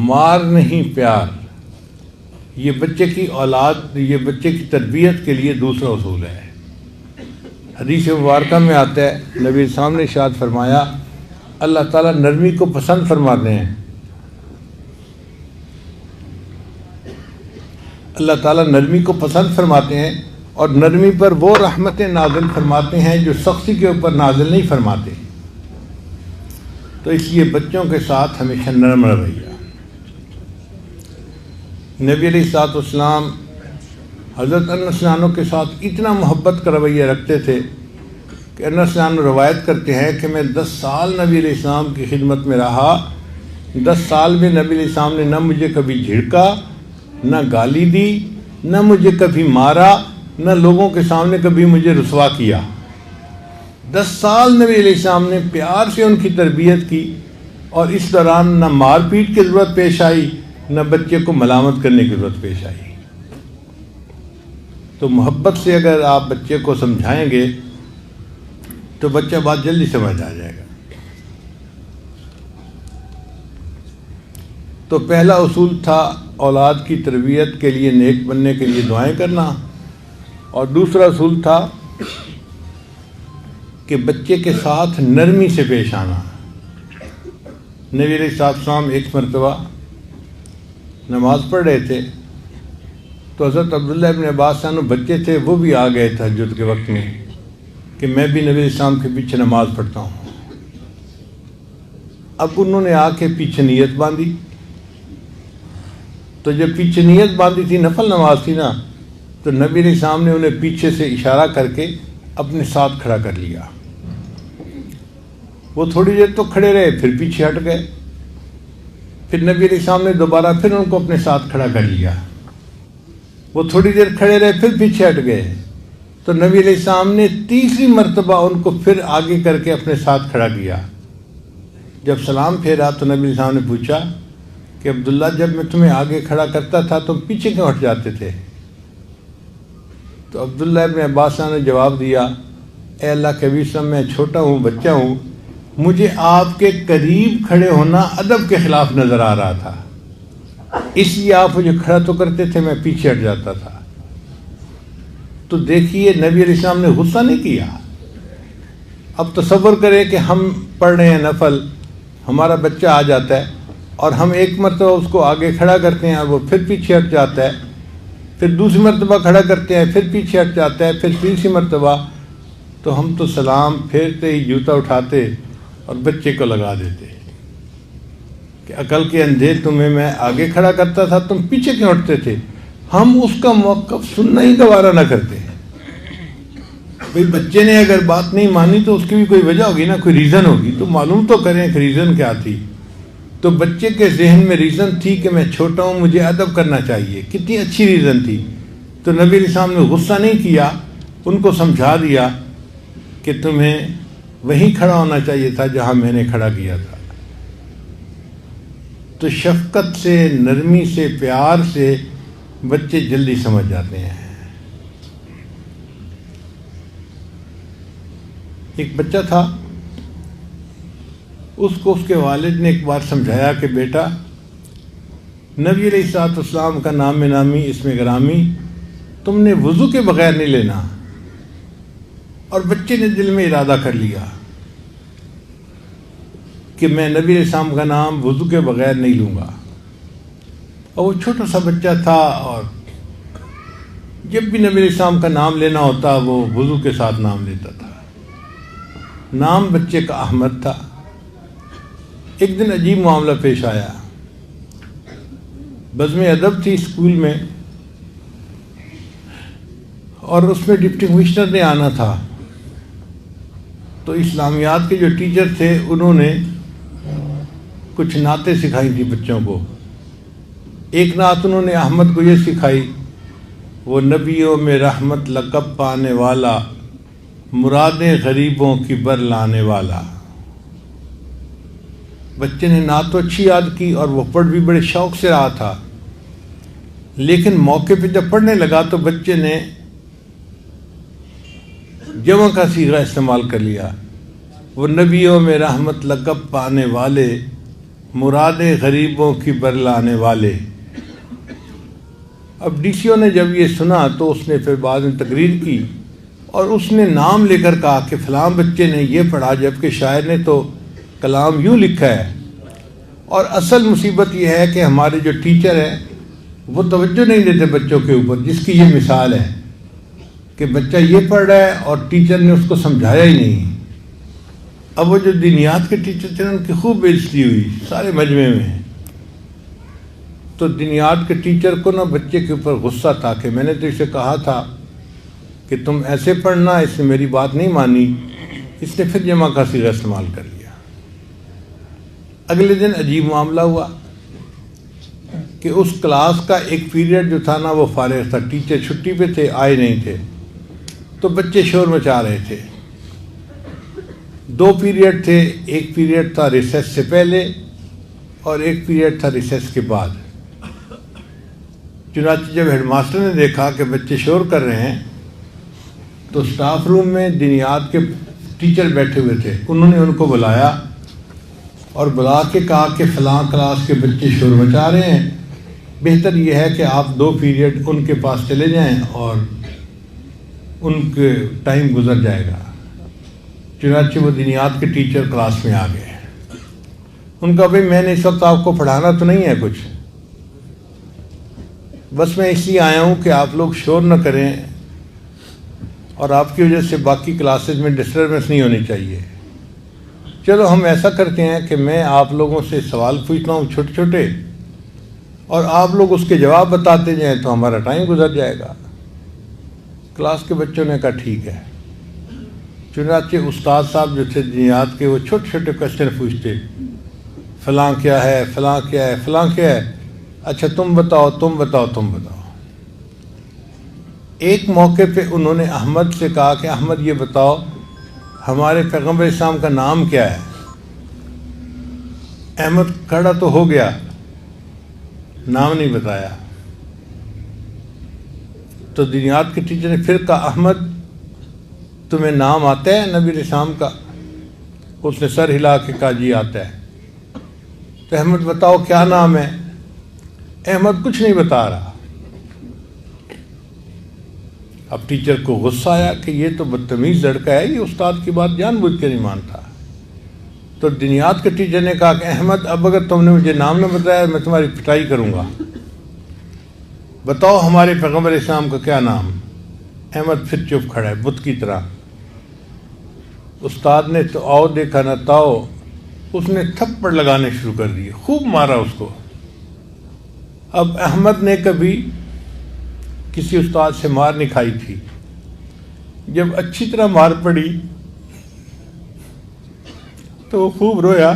مار نہیں پیار، یہ بچے کی اولاد، یہ بچے کی تربیت کے لیے دوسرا اصول ہے۔ حدیث مبارکہ میں آتا ہے، نبی السلام نے ارشاد فرمایا اللہ تعالیٰ نرمی کو پسند فرماتے ہیں، اللہ تعالیٰ نرمی کو پسند فرماتے ہیں، اور نرمی پر وہ رحمتیں نازل فرماتے ہیں جو سختی کے اوپر نازل نہیں فرماتے۔ تو اس لیے بچوں کے ساتھ ہمیشہ نرم رویہ۔ نبی علیہ الصلوۃ والسلام حضرت انس عنہ کے ساتھ اتنا محبت کا رویہ رکھتے تھے کہ انس عنہ روایت کرتے ہیں کہ میں 10 سال نبی علیہ السلام کی خدمت میں رہا، 10 سال میں نبی علیہ السلام نے نہ مجھے کبھی جھڑکا، نہ گالی دی، نہ مجھے کبھی مارا، نہ لوگوں کے سامنے کبھی مجھے رسوا کیا۔ 10 سال نبی علیہ السلام نے پیار سے ان کی تربیت کی، اور اس دوران نہ مار پیٹ کی ضرورت پیش آئی، نہ بچے کو ملامت کرنے کی ضرورت پیش آئی۔ تو محبت سے اگر آپ بچے کو سمجھائیں گے تو بچہ بات جلدی سمجھ آ جائے گا۔ تو پہلا اصول تھا اولاد کی تربیت کے لیے نیک بننے کے لیے دعائیں کرنا، اور دوسرا اصول تھا کہ بچے کے ساتھ نرمی سے پیش آنا۔ نبی علیہ السلام ایک مرتبہ نماز پڑھ رہے تھے تو حضرت عبداللہ ابن عباس عنہ بچے تھے، وہ بھی آ گئے تہجد کے وقت میں کہ میں بھی نبی علیہ السلام کے پیچھے نماز پڑھتا ہوں۔ اب انہوں نے آ کے پیچھے نیت باندھی، تو جب پیچھے نیت باندھی تھی، نفل نماز تھی نا، تو نبی علیہ السلام نے انہیں پیچھے سے اشارہ کر کے اپنے ساتھ کھڑا کر لیا۔ وہ تھوڑی دیر تو کھڑے رہے، پھر پیچھے ہٹ گئے، پھر نبی علیہ السلام نے دوبارہ پھر ان کو اپنے ساتھ کھڑا کر لیا۔ وہ تھوڑی دیر کھڑے رہے، پھر پیچھے ہٹ گئے، تو نبی علیہ السلام نے تیسری مرتبہ ان کو پھر آگے کر کے اپنے ساتھ کھڑا کیا۔ جب سلام پھیرا تو نبی علیہ السلام نے پوچھا کہ عبداللہ جب میں تمہیں آگے کھڑا کرتا تھا تم پیچھے کیوں ہٹ جاتے تھے؟ تو عبداللہ ابن عباس نے جواب دیا، اے اللہ کے نبی صلی اللہ علیہ وسلم، میں چھوٹا ہوں، بچہ ہوں، مجھے آپ کے قریب کھڑے ہونا ادب کے خلاف نظر آ رہا تھا، اس لیے آپ مجھے کھڑا تو کرتے تھے، میں پیچھے ہٹ جاتا تھا۔ تو دیکھیے نبی علیہ السلام نے غصہ نہیں کیا۔ اب تصور کریں کہ ہم پڑھ رہے ہیں نفل، ہمارا بچہ آ جاتا ہے اور ہم ایک مرتبہ اس کو آگے کھڑا کرتے ہیں، وہ پھر پیچھے ہٹ جاتا ہے، پھر دوسری مرتبہ کھڑا کرتے ہیں، پھر پیچھے ہٹ جاتا ہے، پھر تیسری مرتبہ، تو ہم تو سلام پھیرتے ہی جوتا اٹھاتے اور بچے کو لگا دیتے کہ عقل کے اندھے، تمہیں میں آگے کھڑا کرتا تھا، تم پیچھے کیوں ہٹتے تھے؟ ہم اس کا موقف سننا ہی گوارا نہ کرتے۔ بھئی بچے نے اگر بات نہیں مانی تو اس کی بھی کوئی وجہ ہوگی نا، کوئی ریزن ہوگی، تو معلوم تو کریں کہ ریزن کیا تھی۔ تو بچے کے ذہن میں ریزن تھی کہ میں چھوٹا ہوں، مجھے ادب کرنا چاہیے، کتنی اچھی ریزن تھی۔ تو نبی علیہ السلام نے غصہ نہیں کیا، ان کو سمجھا دیا کہ تمہیں وہیں کھڑا ہونا چاہیے تھا جہاں میں نے کھڑا کیا تھا۔ تو شفقت سے، نرمی سے، پیار سے بچے جلدی سمجھ جاتے ہیں۔ ایک بچہ تھا، اس کو اس کے والد نے ایک بار سمجھایا کہ بیٹا، نبی علیہ الصلوۃ والسلام کا نام نامی، اسم گرامی تم نے وضو کے بغیر نہیں لینا۔ اور بچے نے دل میں ارادہ کر لیا کہ میں نبی علیہ السلام کا نام وضو کے بغیر نہیں لوں گا۔ اور وہ چھوٹا سا بچہ تھا، اور جب بھی نبی علیہ السلام کا نام لینا ہوتا وہ وضو کے ساتھ نام لیتا تھا۔ نام بچے کا احمد تھا۔ ایک دن عجیب معاملہ پیش آیا۔ بزم ادب تھی اسکول میں، اور اس میں ڈپٹی کمشنر نے آنا تھا۔ تو اسلامیات کے جو ٹیچر تھے انہوں نے کچھ نعتیں سکھائی تھی بچوں کو۔ ایک نعت انہوں نے احمد کو یہ سکھائی، وہ نبیوں میں رحمت لقب پانے والا، مرادیں غریبوں کی بر لانے والا۔ بچے نے نعت تو اچھی یاد کی اور وہ پڑھ بھی بڑے شوق سے رہا تھا، لیکن موقع پہ جب پڑھنے لگا تو بچے نے جمع کا صیغہ استعمال کر لیا، وہ نبیوں میں رحمت لقب پانے والے، مرادیں غریبوں کی بر لانے والے۔ اب ڈی سی او نے جب یہ سنا تو اس نے پھر بعد میں تقریر کی اور اس نے نام لے کر کہا کہ فلاں بچے نے یہ پڑھا، جبکہ شاعر نے تو کلام یوں لکھا ہے۔ اور اصل مصیبت یہ ہے کہ ہمارے جو ٹیچر ہیں وہ توجہ نہیں دیتے بچوں کے اوپر، جس کی یہ مثال ہے کہ بچہ یہ پڑھ رہا ہے اور ٹیچر نے اس کو سمجھایا ہی نہیں۔ اب وہ جو دینیات کے ٹیچر تھے ان کی خوب بےعزتی ہوئی سارے مجمع میں۔ تو دینیات کے ٹیچر کو نا بچے کے اوپر غصہ تھا کہ میں نے تو اسے کہا تھا کہ تم ایسے پڑھنا، اس نے میری بات نہیں مانی، اس نے پھر جمع کا صیغہ استعمال کر لیا۔ اگلے دن عجیب معاملہ ہوا کہ اس کلاس کا ایک پیریڈ جو تھا نا وہ فارغ تھا، ٹیچر چھٹی پہ تھے، آئے نہیں تھے، تو بچے شور مچا رہے تھے۔ 2 پیریڈ تھے، ایک پیریڈ تھا ریسیس سے پہلے اور ایک پیریڈ تھا ریسیس کے بعد۔ چنانچہ جب ہیڈ ماسٹر نے دیکھا کہ بچے شور کر رہے ہیں تو سٹاف روم میں دینیات کے ٹیچر بیٹھے ہوئے تھے، انہوں نے ان کو بلایا اور بلا کے کہا کہ فلاں کلاس کے بچے شور مچا رہے ہیں، بہتر یہ ہے کہ آپ 2 پیریڈ ان کے پاس چلے جائیں اور ان کے ٹائم گزر جائے گا۔ چنانچہ وہ دینیات کے ٹیچر کلاس میں آ گئے۔ ان کا بھائی میں نے اس وقت آپ کو پڑھانا تو نہیں ہے کچھ، بس میں اس لیے آیا ہوں کہ آپ لوگ شور نہ کریں اور آپ کی وجہ سے باقی کلاسز میں ڈسٹربنس نہیں ہونی چاہیے۔ چلو ہم ایسا کرتے ہیں کہ میں آپ لوگوں سے سوال پوچھتا ہوں چھوٹے چھوٹے اور آپ لوگ اس کے جواب بتاتے جائیں تو ہمارا ٹائم گزر جائے گا۔ کلاس کے بچوں نے کہا ٹھیک ہے۔ چنانچہ استاد صاحب جو تھے دینیات کے وہ چھوٹے چھوٹے کوشچن پوچھتے، فلاں کیا ہے، فلاں کیا ہے، فلاں کیا ہے، اچھا تم بتاؤ تم بتاؤ تم بتاؤ۔ ایک موقع پہ انہوں نے احمد سے کہا کہ احمد یہ بتاؤ ہمارے پیغمبر اسلام کا نام کیا ہے۔ احمد کھڑا تو ہو گیا، نام نہیں بتایا۔ تو دینیات کے ٹیچر نے پھر کہا احمد تمہیں نام آتا ہے نبی اسلام کا؟ اس نے سر ہلا کے کہا جی آتا ہے۔ تو احمد بتاؤ کیا نام ہے؟ احمد کچھ نہیں بتا رہا۔ اب ٹیچر کو غصہ آیا کہ یہ تو بدتمیز لڑکا ہے، یہ استاد کی بات جان بوجھ کے نہیں مانتا۔ تو دینیات کے ٹیچر نے کہا کہ احمد اب اگر تم نے مجھے نام نہ بتایا میں تمہاری پٹائی کروں گا، بتاؤ ہمارے پیغمبر اسلام کا کیا نام؟ احمد پھر چپ کھڑا ہے بت کی طرح۔ استاد نے تو آؤ دیکھا نہ تاؤ، اس نے تھپڑ لگانے شروع کر دیے، خوب مارا اس کو۔ اب احمد نے کبھی کسی استاد سے مار نہیں کھائی تھی، جب اچھی طرح مار پڑی تو وہ خوب رویا،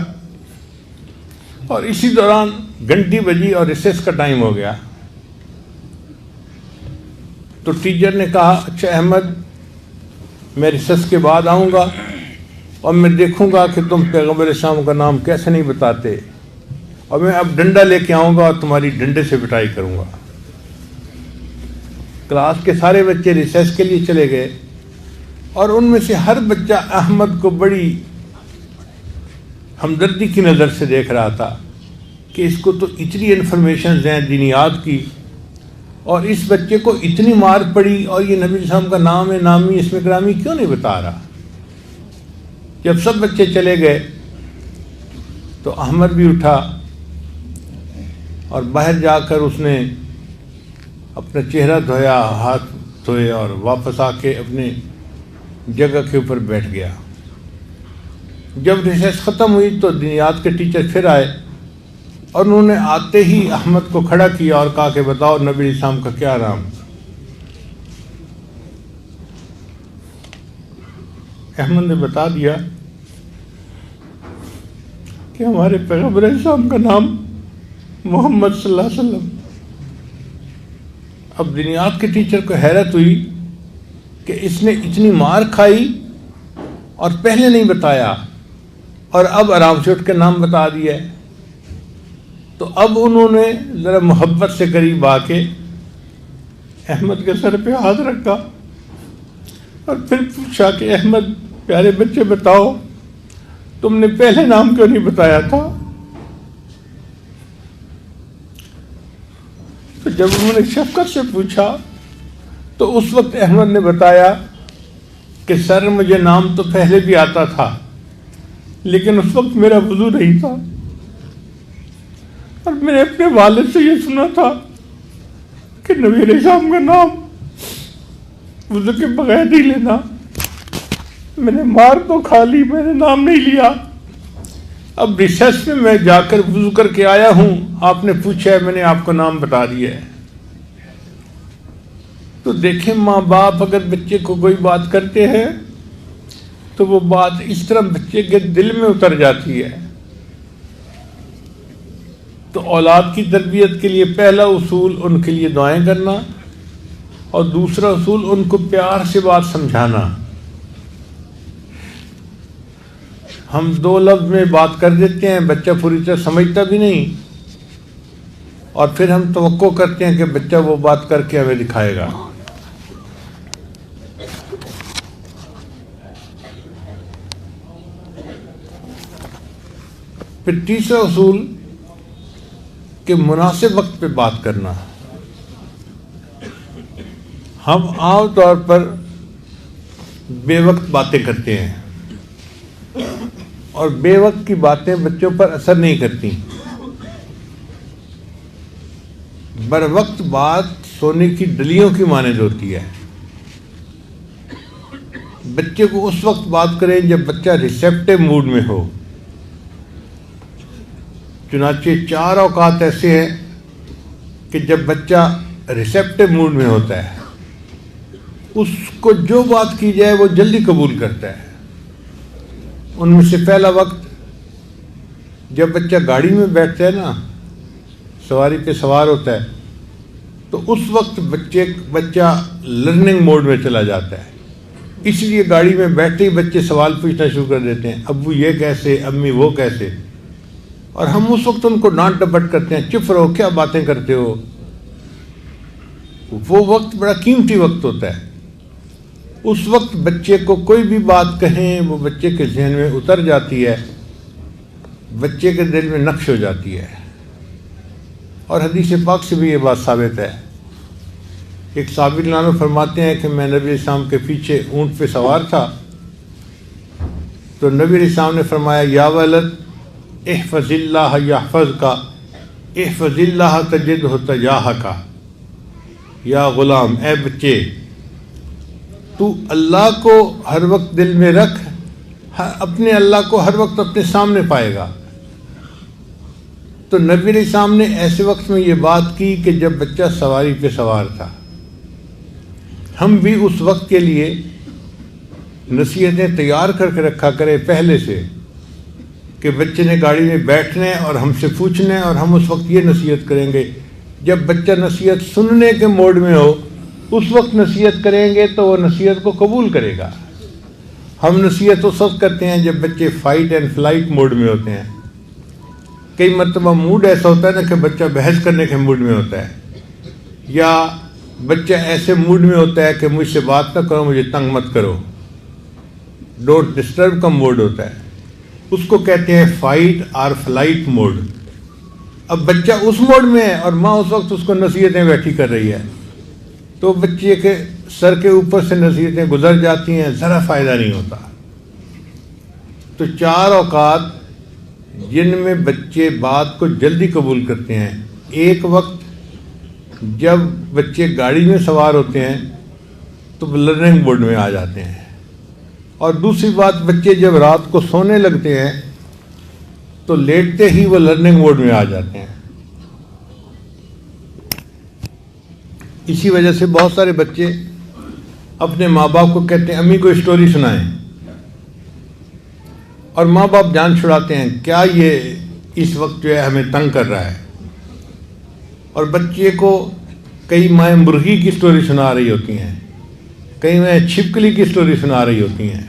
اور اسی دوران گھنٹی بجی اور ریسیس کا ٹائم ہو گیا۔ تو ٹیچر نے کہا اچھا احمد میں ریسیس کے بعد آؤں گا اور میں دیکھوں گا کہ تم پیغمبر اسلام کا نام کیسے نہیں بتاتے، اور میں اب ڈنڈا لے کے آؤں گا اور تمہاری ڈنڈے سے پٹائی کروں گا۔ کلاس کے سارے بچے ریسیس کے لیے چلے گئے اور ان میں سے ہر بچہ احمد کو بڑی ہمدردی کی نظر سے دیکھ رہا تھا کہ اس کو تو اتنی انفارمیشنز ہیں دینیات کی، اور اس بچے کو اتنی مار پڑی اور یہ نبی اسلام کا نام ہے، نامی اسم گرامی کیوں نہیں بتا رہا۔ جب سب بچے چلے گئے تو احمد بھی اٹھا اور باہر جا کر اس نے اپنا چہرہ دھویا، ہاتھ دھوئے اور واپس آ کے اپنے جگہ کے اوپر بیٹھ گیا۔ جب ریسیس ختم ہوئی تو دینیات کے ٹیچر پھر آئے اور انہوں نے آتے ہی احمد کو کھڑا کیا اور کہا کہ بتاؤ نبی اسلام کا کیا نام؟ احمد نے بتا دیا کہ ہمارے پیغمبر اسلام کا نام محمد صلی اللہ علیہ وسلم۔ اب دینیات کے ٹیچر کو حیرت ہوئی کہ اس نے اتنی مار کھائی اور پہلے نہیں بتایا اور اب آرام سے اٹھ کے نام بتا دیا ہے۔ تو اب انہوں نے ذرا محبت سے قریب آ کے احمد کے سر پہ ہاتھ رکھا اور پھر پوچھا کہ احمد پیارے بچے بتاؤ تم نے پہلے نام کیوں نہیں بتایا تھا؟ تو جب انہوں نے شفقت سے پوچھا تو اس وقت احمد نے بتایا کہ سر مجھے نام تو پہلے بھی آتا تھا لیکن اس وقت میرا وضو نہیں تھا، اور میں نے اپنے والد سے یہ سنا تھا کہ نبی علیہ السلام کا نام وضو کے بغیر نہیں لینا۔ میں نے مار تو کھا لی، میں نے نام نہیں لیا۔ اب ریسرچ میں جا کر وضو کر کے آیا ہوں، آپ نے پوچھا ہے، میں نے آپ کو نام بتا دیا ہے۔ تو دیکھیں ماں باپ اگر بچے کو کوئی بات کرتے ہیں تو وہ بات اس طرح بچے کے دل میں اتر جاتی ہے۔ تو اولاد کی تربیت کے لیے پہلا اصول ان کے لیے دعائیں کرنا، اور دوسرا اصول ان کو پیار سے بات سمجھانا۔ ہم 2 لفظ میں بات کر دیتے ہیں، بچہ پوری طرح سمجھتا بھی نہیں، اور پھر ہم توقع کرتے ہیں کہ بچہ وہ بات کر کے ہمیں دکھائے گا۔ پھر تیسرا اصول کہ مناسب وقت پہ بات کرنا۔ ہم عام طور پر بے وقت باتیں کرتے ہیں، اور بے وقت کی باتیں بچوں پر اثر نہیں کرتی۔ بر وقت بات سونے کی ڈلیوں کی مانند ہوتی ہے۔ بچے کو اس وقت بات کریں جب بچہ ریسیپٹیو موڈ میں ہو۔ چنانچہ 4 اوقات ایسے ہیں کہ جب بچہ ریسیپٹیو موڈ میں ہوتا ہے، اس کو جو بات کی جائے وہ جلدی قبول کرتا ہے۔ ان میں سے پہلا وقت جب بچہ گاڑی میں بیٹھتا ہے نا، سواری پہ سوار ہوتا ہے، تو اس وقت بچہ لرننگ موڈ میں چلا جاتا ہے۔ اس لیے گاڑی میں بیٹھتے ہی بچے سوال پوچھنا شروع کر دیتے ہیں، ابو یہ کیسے، امی وہ کیسے، اور ہم اس وقت ان کو ڈانٹ ڈپٹ کرتے ہیں، چپ رہو، کیا باتیں کرتے ہو۔ وہ وقت بڑا قیمتی وقت ہوتا ہے۔ اس وقت بچے کو کوئی بھی بات کہیں وہ بچے کے ذہن میں اتر جاتی ہے، بچے کے دل میں نقش ہو جاتی ہے۔ اور حدیث پاک سے بھی یہ بات ثابت ہے۔ ایک صحابی عنہ فرماتے ہیں کہ میں نبی علیہ السلام کے پیچھے اونٹ پہ سوار تھا، تو نبی علیہ السلام نے فرمایا، یا ولد احفظ اللہ یحفظک، احفظ اللہ تجدہ تجاہک۔ یا غلام، اے بچے، تو اللہ کو ہر وقت دل میں رکھ، اپنے اللہ کو ہر وقت اپنے سامنے پائے گا۔ تو نبی علیہ السلام نے ایسے وقت میں یہ بات کی کہ جب بچہ سواری پہ سوار تھا۔ ہم بھی اس وقت کے لیے نصیحتیں تیار کر کے رکھا کریں پہلے سے، کہ بچے نے گاڑی میں بیٹھنے اور ہم سے پوچھنے، اور ہم اس وقت یہ نصیحت کریں گے۔ جب بچہ نصیحت سننے کے موڈ میں ہو، اس وقت نصیحت کریں گے تو وہ نصیحت کو قبول کرے گا۔ ہم نصیحت اس وقت کرتے ہیں جب بچے فائٹ اینڈ فلائٹ موڈ میں ہوتے ہیں۔ کئی مرتبہ موڈ ایسا ہوتا ہے نا کہ بچہ بحث کرنے کے موڈ میں ہوتا ہے، یا بچہ ایسے موڈ میں ہوتا ہے کہ مجھ سے بات نہ کرو، مجھے تنگ مت کرو، ڈونٹ ڈسٹرب کا موڈ ہوتا ہے۔ اس کو کہتے ہیں فائٹ اور فلائٹ موڈ۔ اب بچہ اس موڈ میں ہے اور ماں اس وقت اس کو نصیحتیں بیٹھی کر رہی ہے، تو بچے کے سر کے اوپر سے نصیحتیں گزر جاتی ہیں، ذرا فائدہ نہیں ہوتا۔ تو 4 اوقات جن میں بچے بات کو جلدی قبول کرتے ہیں۔ ایک وقت جب بچے گاڑی میں سوار ہوتے ہیں تو وہ لرننگ موڈ میں آ جاتے ہیں، اور دوسری بات بچے جب رات کو سونے لگتے ہیں تو لیٹتے ہی وہ لرننگ موڈ میں آ جاتے ہیں۔ اسی وجہ سے بہت سارے بچے اپنے ماں باپ کو کہتے ہیں امی کو اسٹوری سنائیں، اور ماں باپ جان چھڑاتے ہیں کیا یہ اس وقت جو ہے ہمیں تنگ کر رہا ہے، اور بچے کو کئی مائیں مرغی کی اسٹوری سنا رہی ہوتی ہیں، کئی مائیں چھپکلی کی اسٹوری سنا رہی ہوتی ہیں۔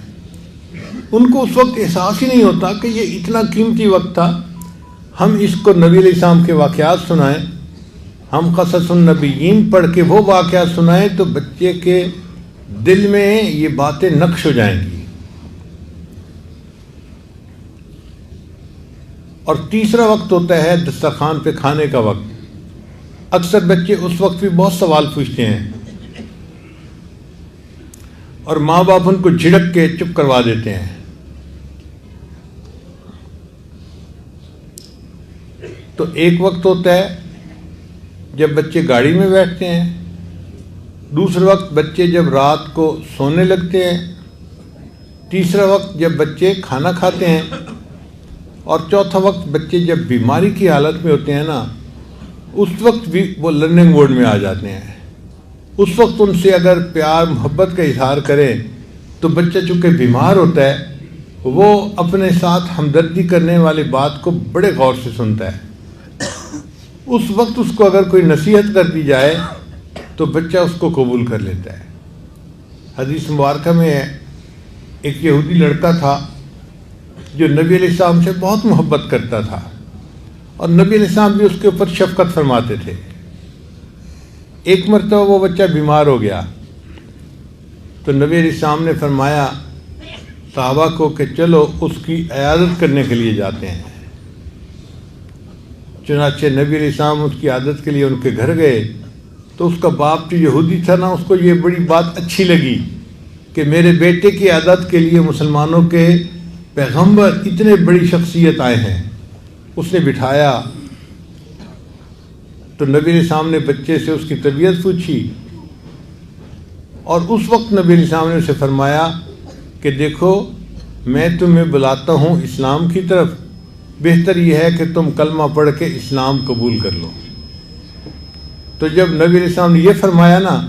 ان کو اس وقت احساس ہی نہیں ہوتا کہ یہ اتنا قیمتی وقت تھا۔ ہم اس کو نبی علیہ السلام کے واقعات سنائیں، ہم قصص النبیین پڑھ کے وہ واقعات سنائیں تو بچے کے دل میں یہ باتیں نقش ہو جائیں گی۔ اور تیسرا وقت ہوتا ہے دسترخوان پہ کھانے کا وقت۔ اکثر بچے اس وقت بھی بہت سوال پوچھتے ہیں، اور ماں باپ ان کو جھڑک کے چپ کروا دیتے ہیں۔ تو ایک وقت ہوتا ہے جب بچے گاڑی میں بیٹھتے ہیں، دوسرا وقت بچے جب رات کو سونے لگتے ہیں، تیسرا وقت جب بچے کھانا کھاتے ہیں، اور چوتھا وقت بچے جب بیماری کی حالت میں ہوتے ہیں نا، اس وقت بھی وہ لرننگ موڈ میں آ جاتے ہیں۔ اس وقت ان سے اگر پیار محبت کا اظہار کریں تو بچہ چونکہ بیمار ہوتا ہے وہ اپنے ساتھ ہمدردی کرنے والی بات کو بڑے غور سے سنتا ہے۔ اس وقت اس کو اگر کوئی نصیحت کر دی جائے تو بچہ اس کو قبول کر لیتا ہے۔ حدیث مبارکہ میں ہے ایک یہودی لڑکا تھا جو نبی علیہ السلام سے بہت محبت کرتا تھا، اور نبی علیہ السلام بھی اس کے اوپر شفقت فرماتے تھے۔ ایک مرتبہ وہ بچہ بیمار ہو گیا تو نبی علیہ السلام نے فرمایا صحابہ کو کہ چلو اس کی عیادت کرنے کے لیے جاتے ہیں۔ چنانچہ نبی علیہ السلام اس کی عیادت کے لیے ان کے گھر گئے تو اس کا باپ جو یہودی تھا نا، اس کو یہ بڑی بات اچھی لگی کہ میرے بیٹے کی عیادت کے لیے مسلمانوں کے پیغمبر اتنے بڑی شخصیت آئے ہیں۔ اس نے بٹھایا تو نبی علیہ السلام نے بچے سے اس کی طبیعت پوچھی، اور اس وقت نبی علیہ السلام نے اسے فرمایا کہ دیکھو میں تمہیں بلاتا ہوں اسلام کی طرف، بہتر یہ ہے کہ تم کلمہ پڑھ کے اسلام قبول کر لو۔ تو جب نبی علیہ السلام نے یہ فرمایا نا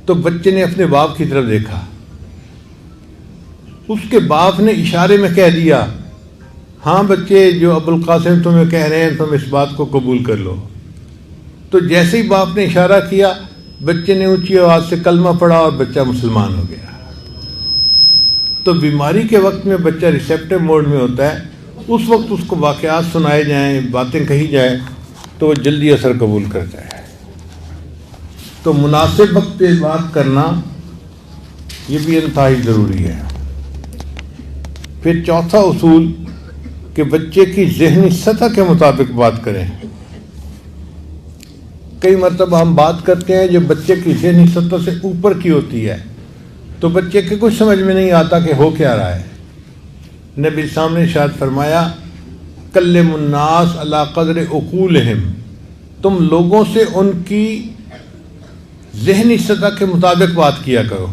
تو بچے نے اپنے باپ کی طرف دیکھا، اس کے باپ نے اشارے میں کہہ دیا ہاں بچے جو ابو القاسم تمہیں کہہ رہے ہیں تم اس بات کو قبول کر لو۔ تو جیسے ہی باپ نے اشارہ کیا بچے نے اونچی آواز سے کلمہ پڑھا اور بچہ مسلمان ہو گیا۔ تو بیماری کے وقت میں بچہ ریسیپٹیو موڈ میں ہوتا ہے، اس وقت اس کو واقعات سنائے جائیں، باتیں کہی جائیں تو وہ جلدی اثر قبول کرتا ہے۔ تو مناسب وقت پہ بات کرنا یہ بھی انتہائی ضروری ہے۔ پھر چوتھا اصول کہ بچے کی ذہنی سطح کے مطابق بات کریں۔ کئی مرتبہ ہم بات کرتے ہیں جو بچے کی ذہنی سطح سے اوپر کی ہوتی ہے تو بچے کے کچھ سمجھ میں نہیں آتا کہ ہو کیا رہا ہے۔ نبی السلام نے ارشاد فرمایا کلم الناس علی قدر عقولہم، تم لوگوں سے ان کی ذہنی سطح کے مطابق بات کیا کرو۔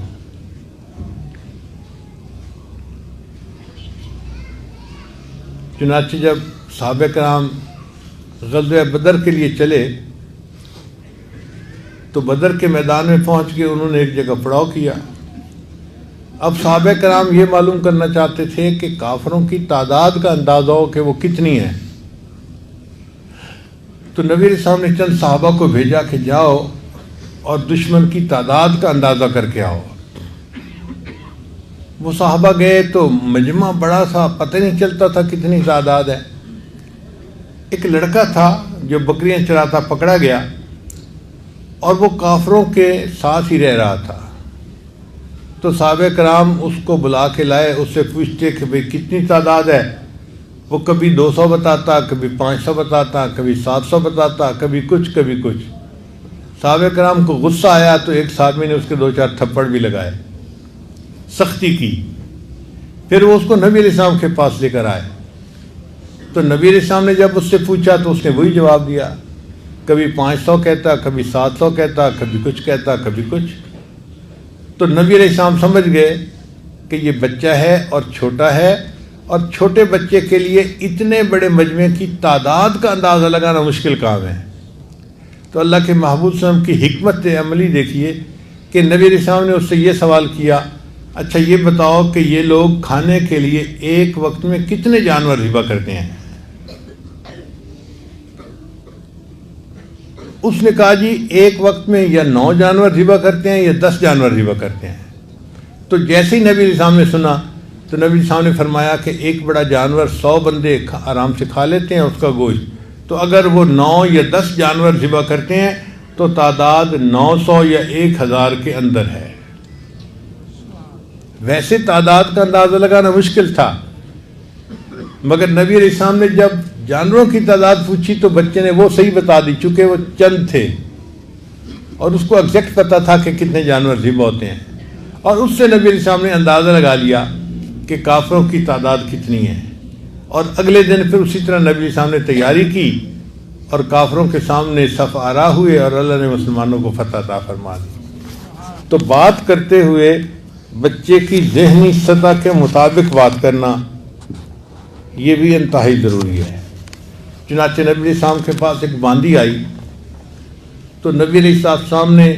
چنانچہ جب صحابہ کرام غزوہ بدر کے لیے چلے تو بدر کے میدان میں پہنچ کے انہوں نے ایک جگہ پڑاؤ کیا۔ اب صحابہ کرام یہ معلوم کرنا چاہتے تھے کہ کافروں کی تعداد کا اندازہ ہو کہ وہ کتنی ہے۔ تو نبی علیہ السلام نے چند صحابہ کو بھیجا کہ جاؤ اور دشمن کی تعداد کا اندازہ کر کے آؤ۔ وہ صحابہ گئے تو مجمع بڑا سا، پتہ نہیں چلتا تھا کتنی تعداد ہے۔ ایک لڑکا تھا جو بکریاں چراتا پکڑا گیا اور وہ کافروں کے ساتھ ہی رہ رہا تھا۔ تو صحابہ کرام اس کو بلا کے لائے، اس سے پوچھتے کہ بھئی کتنی تعداد ہے؟ وہ کبھی 200 بتاتا، کبھی 500 بتاتا، کبھی 700 بتاتا، کبھی کچھ کبھی کچھ۔ صحابہ کرام کو غصہ آیا تو ایک صحابی نے اس کے 2-4 تھپڑ بھی لگائے، سختی کی۔ پھر وہ اس کو نبی علیہ السلام کے پاس لے کر آئے تو نبی علیہ السلام نے جب اس سے پوچھا تو اس نے وہی جواب دیا، کبھی 500 کہتا، کبھی 700 کہتا، کبھی کچھ کہتا، کبھی کچھ۔ تو نبی علیہ السلام سمجھ گئے کہ یہ بچہ ہے اور چھوٹا ہے، اور چھوٹے بچے کے لیے اتنے بڑے مجمع کی تعداد کا اندازہ لگانا مشکل کام ہے۔ تو اللہ کے محبوب صلی اللہ علیہ وسلم کی حکمت عملی دیکھیے کہ نبی علیہ السلام نے اس سے یہ سوال کیا، اچھا یہ بتاؤ کہ یہ لوگ کھانے کے لیے ایک وقت میں کتنے جانور ذبح کرتے ہیں؟ اس نے کہا جی ایک وقت میں یا 9 جانور ذبح کرتے ہیں یا 10 جانور ذبح کرتے ہیں۔ تو جیسے ہی نبی علیہ السلام نے سنا تو نبی علیہ السلام نے فرمایا کہ ایک بڑا جانور 100 بندے آرام سے کھا لیتے ہیں اس کا گوشت، تو اگر وہ 9 یا 10 جانور ذبح کرتے ہیں تو تعداد 900 یا 1000 کے اندر ہے۔ ویسے تعداد کا اندازہ لگانا مشکل تھا، مگر نبی علیہ السلام نے جب جانوروں کی تعداد پوچھی تو بچے نے وہ صحیح بتا دی، چونکہ وہ چند تھے اور اس کو ایگزیکٹ پتہ تھا کہ کتنے جانور ذبح ہوتے ہیں۔ اور اس سے نبی علیہ السلام نے اندازہ لگا لیا کہ کافروں کی تعداد کتنی ہے، اور اگلے دن پھر اسی طرح نبی علیہ السلام نے تیاری کی اور کافروں کے سامنے صف آرا ہوئے اور اللہ نے مسلمانوں کو فتح عطا فرما دی۔ تو بات کرتے ہوئے بچے کی ذہنی سطح کے مطابق بات کرنا یہ بھی انتہائی ضروری ہے۔ چنانچہ نبی علیہ السلام کے پاس ایک باندی آئی تو نبی علیہ السلام نے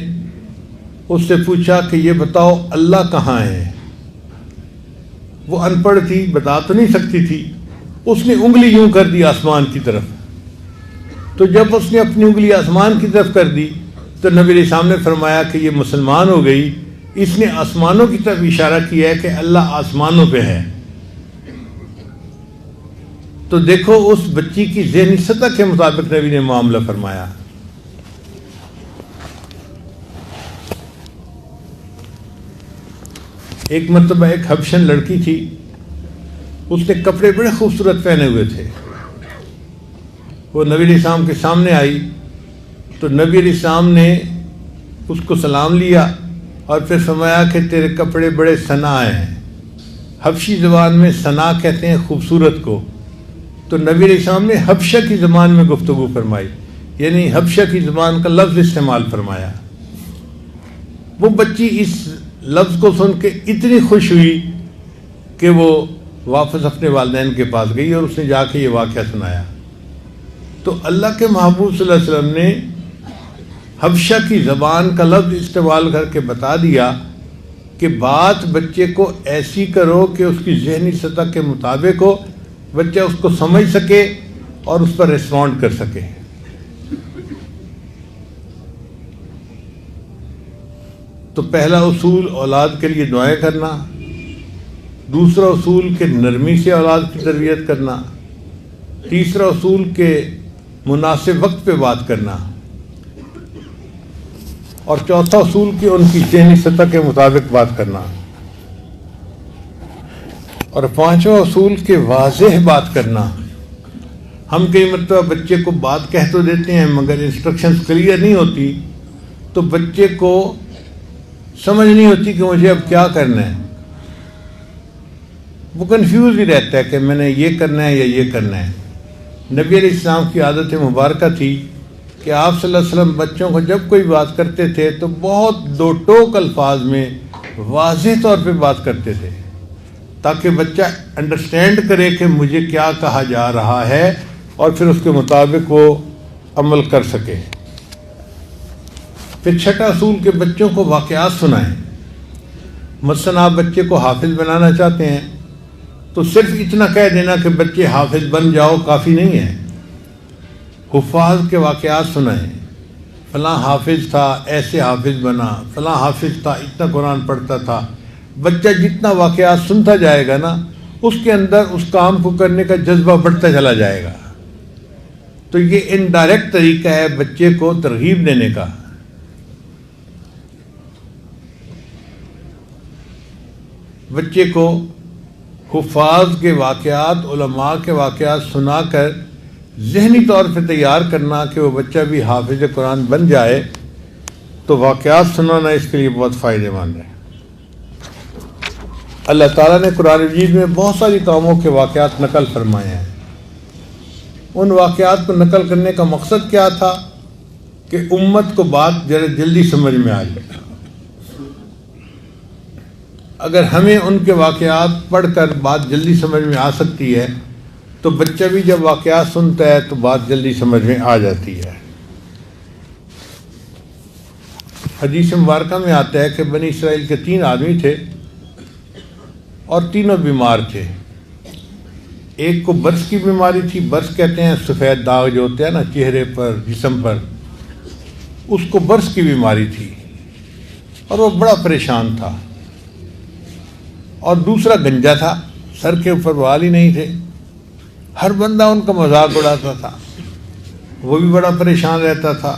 اس سے پوچھا کہ یہ بتاؤ اللہ کہاں ہے؟ وہ ان پڑھ تھی، بتا تو نہیں سکتی تھی، اس نے انگلی یوں کر دی آسمان کی طرف۔ تو جب اس نے اپنی انگلی آسمان کی طرف کر دی تو نبی علیہ السلام نے فرمایا کہ یہ مسلمان ہو گئی، اس نے آسمانوں کی طرف اشارہ کیا ہے کہ اللہ آسمانوں پہ ہے۔ تو دیکھو اس بچی کی ذہنی سطح کے مطابق نبی نے معاملہ فرمایا۔ ایک مرتبہ ایک حبشن لڑکی تھی، اس نے کپڑے بڑے خوبصورت پہنے ہوئے تھے، وہ نبی علیہ السلام کے سامنے آئی تو نبی علیہ السلام نے اس کو سلام لیا اور پھر فرمایا کہ تیرے کپڑے بڑے ثنا ہیں۔ حبشی زبان میں ثنا کہتے ہیں خوبصورت کو، تو نبی علیہ السلام نے حبشہ کی زبان میں گفتگو فرمائی، یعنی حبشہ کی زبان کا لفظ استعمال فرمایا۔ وہ بچی اس لفظ کو سن کے اتنی خوش ہوئی کہ وہ واپس اپنے والدین کے پاس گئی اور اس نے جا کے یہ واقعہ سنایا۔ تو اللہ کے محبوب صلی اللہ علیہ وسلم نے حبشہ کی زبان کا لفظ استعمال کر کے بتا دیا کہ بات بچے کو ایسی کرو کہ اس کی ذہنی سطح کے مطابق ہو، بچہ اس کو سمجھ سکے اور اس پر ریسپونڈ کر سکے۔ تو پہلا اصول اولاد کے لیے دعائیں کرنا، دوسرا اصول کہ نرمی سے اولاد کی تربیت کرنا، تیسرا اصول کہ مناسب وقت پہ بات کرنا، اور چوتھا اصول کہ ان کی ذہنی سطح کے مطابق بات کرنا، اور پانچواں اصول کہ واضح بات کرنا۔ ہم کئی مرتبہ بچے کو بات کہہ تو دیتے ہیں مگر انسٹرکشنز کلیئر نہیں ہوتی تو بچے کو سمجھ نہیں ہوتی کہ مجھے اب کیا کرنا ہے، وہ کنفیوز ہی رہتا ہے کہ میں نے یہ کرنا ہے یا یہ کرنا ہے۔ نبی علیہ السلام کی عادت مبارکہ تھی کہ آپ صلی اللہ علیہ وسلم بچوں کو جب کوئی بات کرتے تھے تو بہت دو ٹوک الفاظ میں واضح طور پہ بات کرتے تھے تاکہ بچہ انڈرسٹینڈ کرے کہ مجھے کیا کہا جا رہا ہے اور پھر اس کے مطابق وہ عمل کر سکے۔ پھر چھٹا اصول کہ بچوں کو واقعات سنائیں۔ مثلاً آپ بچے کو حافظ بنانا چاہتے ہیں تو صرف اتنا کہہ دینا کہ بچے حافظ بن جاؤ کافی نہیں ہے، حفاظ کے واقعات سنائیں۔ فلاں حافظ تھا، ایسے حافظ بنا، فلاں حافظ تھا، اتنا قرآن پڑھتا تھا۔ بچہ جتنا واقعات سنتا جائے گا نا اس کے اندر اس کام کو کرنے کا جذبہ بڑھتا چلا جائے گا۔ تو یہ انڈائریکٹ طریقہ ہے بچے کو ترغیب دینے کا۔ بچے کو حفاظ کے واقعات، علماء کے واقعات سنا کر ذہنی طور پہ تیار کرنا کہ وہ بچہ بھی حافظ قرآن بن جائے، تو واقعات سنانا اس کے لیے بہت فائدہ مند ہے۔ اللہ تعالیٰ نے قرآن مجید میں بہت ساری قوموں کے واقعات نقل فرمائے ہیں۔ ان واقعات کو نقل کرنے کا مقصد کیا تھا کہ امت کو بات جلدی سمجھ میں آ جائے۔ اگر ہمیں ان کے واقعات پڑھ کر بات جلدی سمجھ میں آ سکتی ہے تو بچہ بھی جب واقعات سنتا ہے تو بات جلدی سمجھ میں آ جاتی ہے۔ حدیث مبارکہ میں آتا ہے کہ بنی اسرائیل کے 3 آدمی تھے اور تینوں بیمار تھے۔ ایک کو برس کی بیماری تھی، برس کہتے ہیں سفید داغ جو ہوتے ہیں نا چہرے پر، جسم پر، اس کو برس کی بیماری تھی اور وہ بڑا پریشان تھا۔ اور دوسرا گنجا تھا، سر کے اوپر بال ہی نہیں تھے، ہر بندہ ان کا مذاق اڑاتا تھا، وہ بھی بڑا پریشان رہتا تھا۔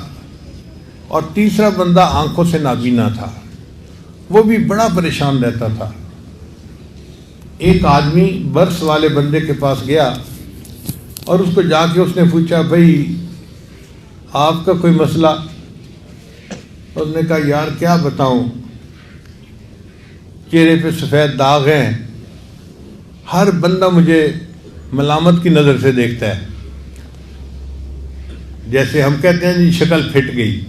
اور تیسرا بندہ آنکھوں سے نابینا تھا، وہ بھی بڑا پریشان رہتا تھا۔ ایک آدمی برس والے بندے کے پاس گیا اور اس کو جا کے اس نے پوچھا، بھائی آپ کا کوئی مسئلہ؟ اس نے کہا، یار کیا بتاؤں، چہرے پہ سفید داغ ہیں، ہر بندہ مجھے ملامت کی نظر سے دیکھتا ہے، جیسے ہم کہتے ہیں جی شکل پھٹ گئی۔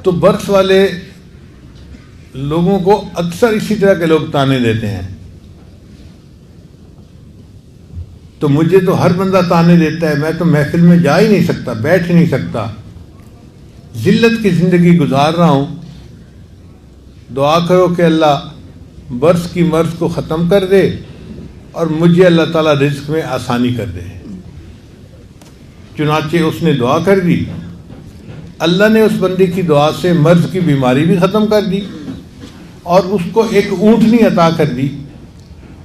تو برس والے لوگوں کو اکثر اسی طرح کے لوگ تانے دیتے ہیں، تو مجھے تو ہر بندہ تانے دیتا ہے، میں تو محفل میں جا ہی نہیں سکتا، بیٹھ ہی نہیں سکتا، ذلت کی زندگی گزار رہا ہوں۔ دعا کرو کہ اللہ برس کی مرض کو ختم کر دے اور مجھے اللہ تعالیٰ رزق میں آسانی کر دے۔ چنانچہ اس نے دعا کر دی، اللہ نے اس بندے کی دعا سے مرض کی بیماری بھی ختم کر دی اور اس کو ایک اونٹنی عطا کر دی،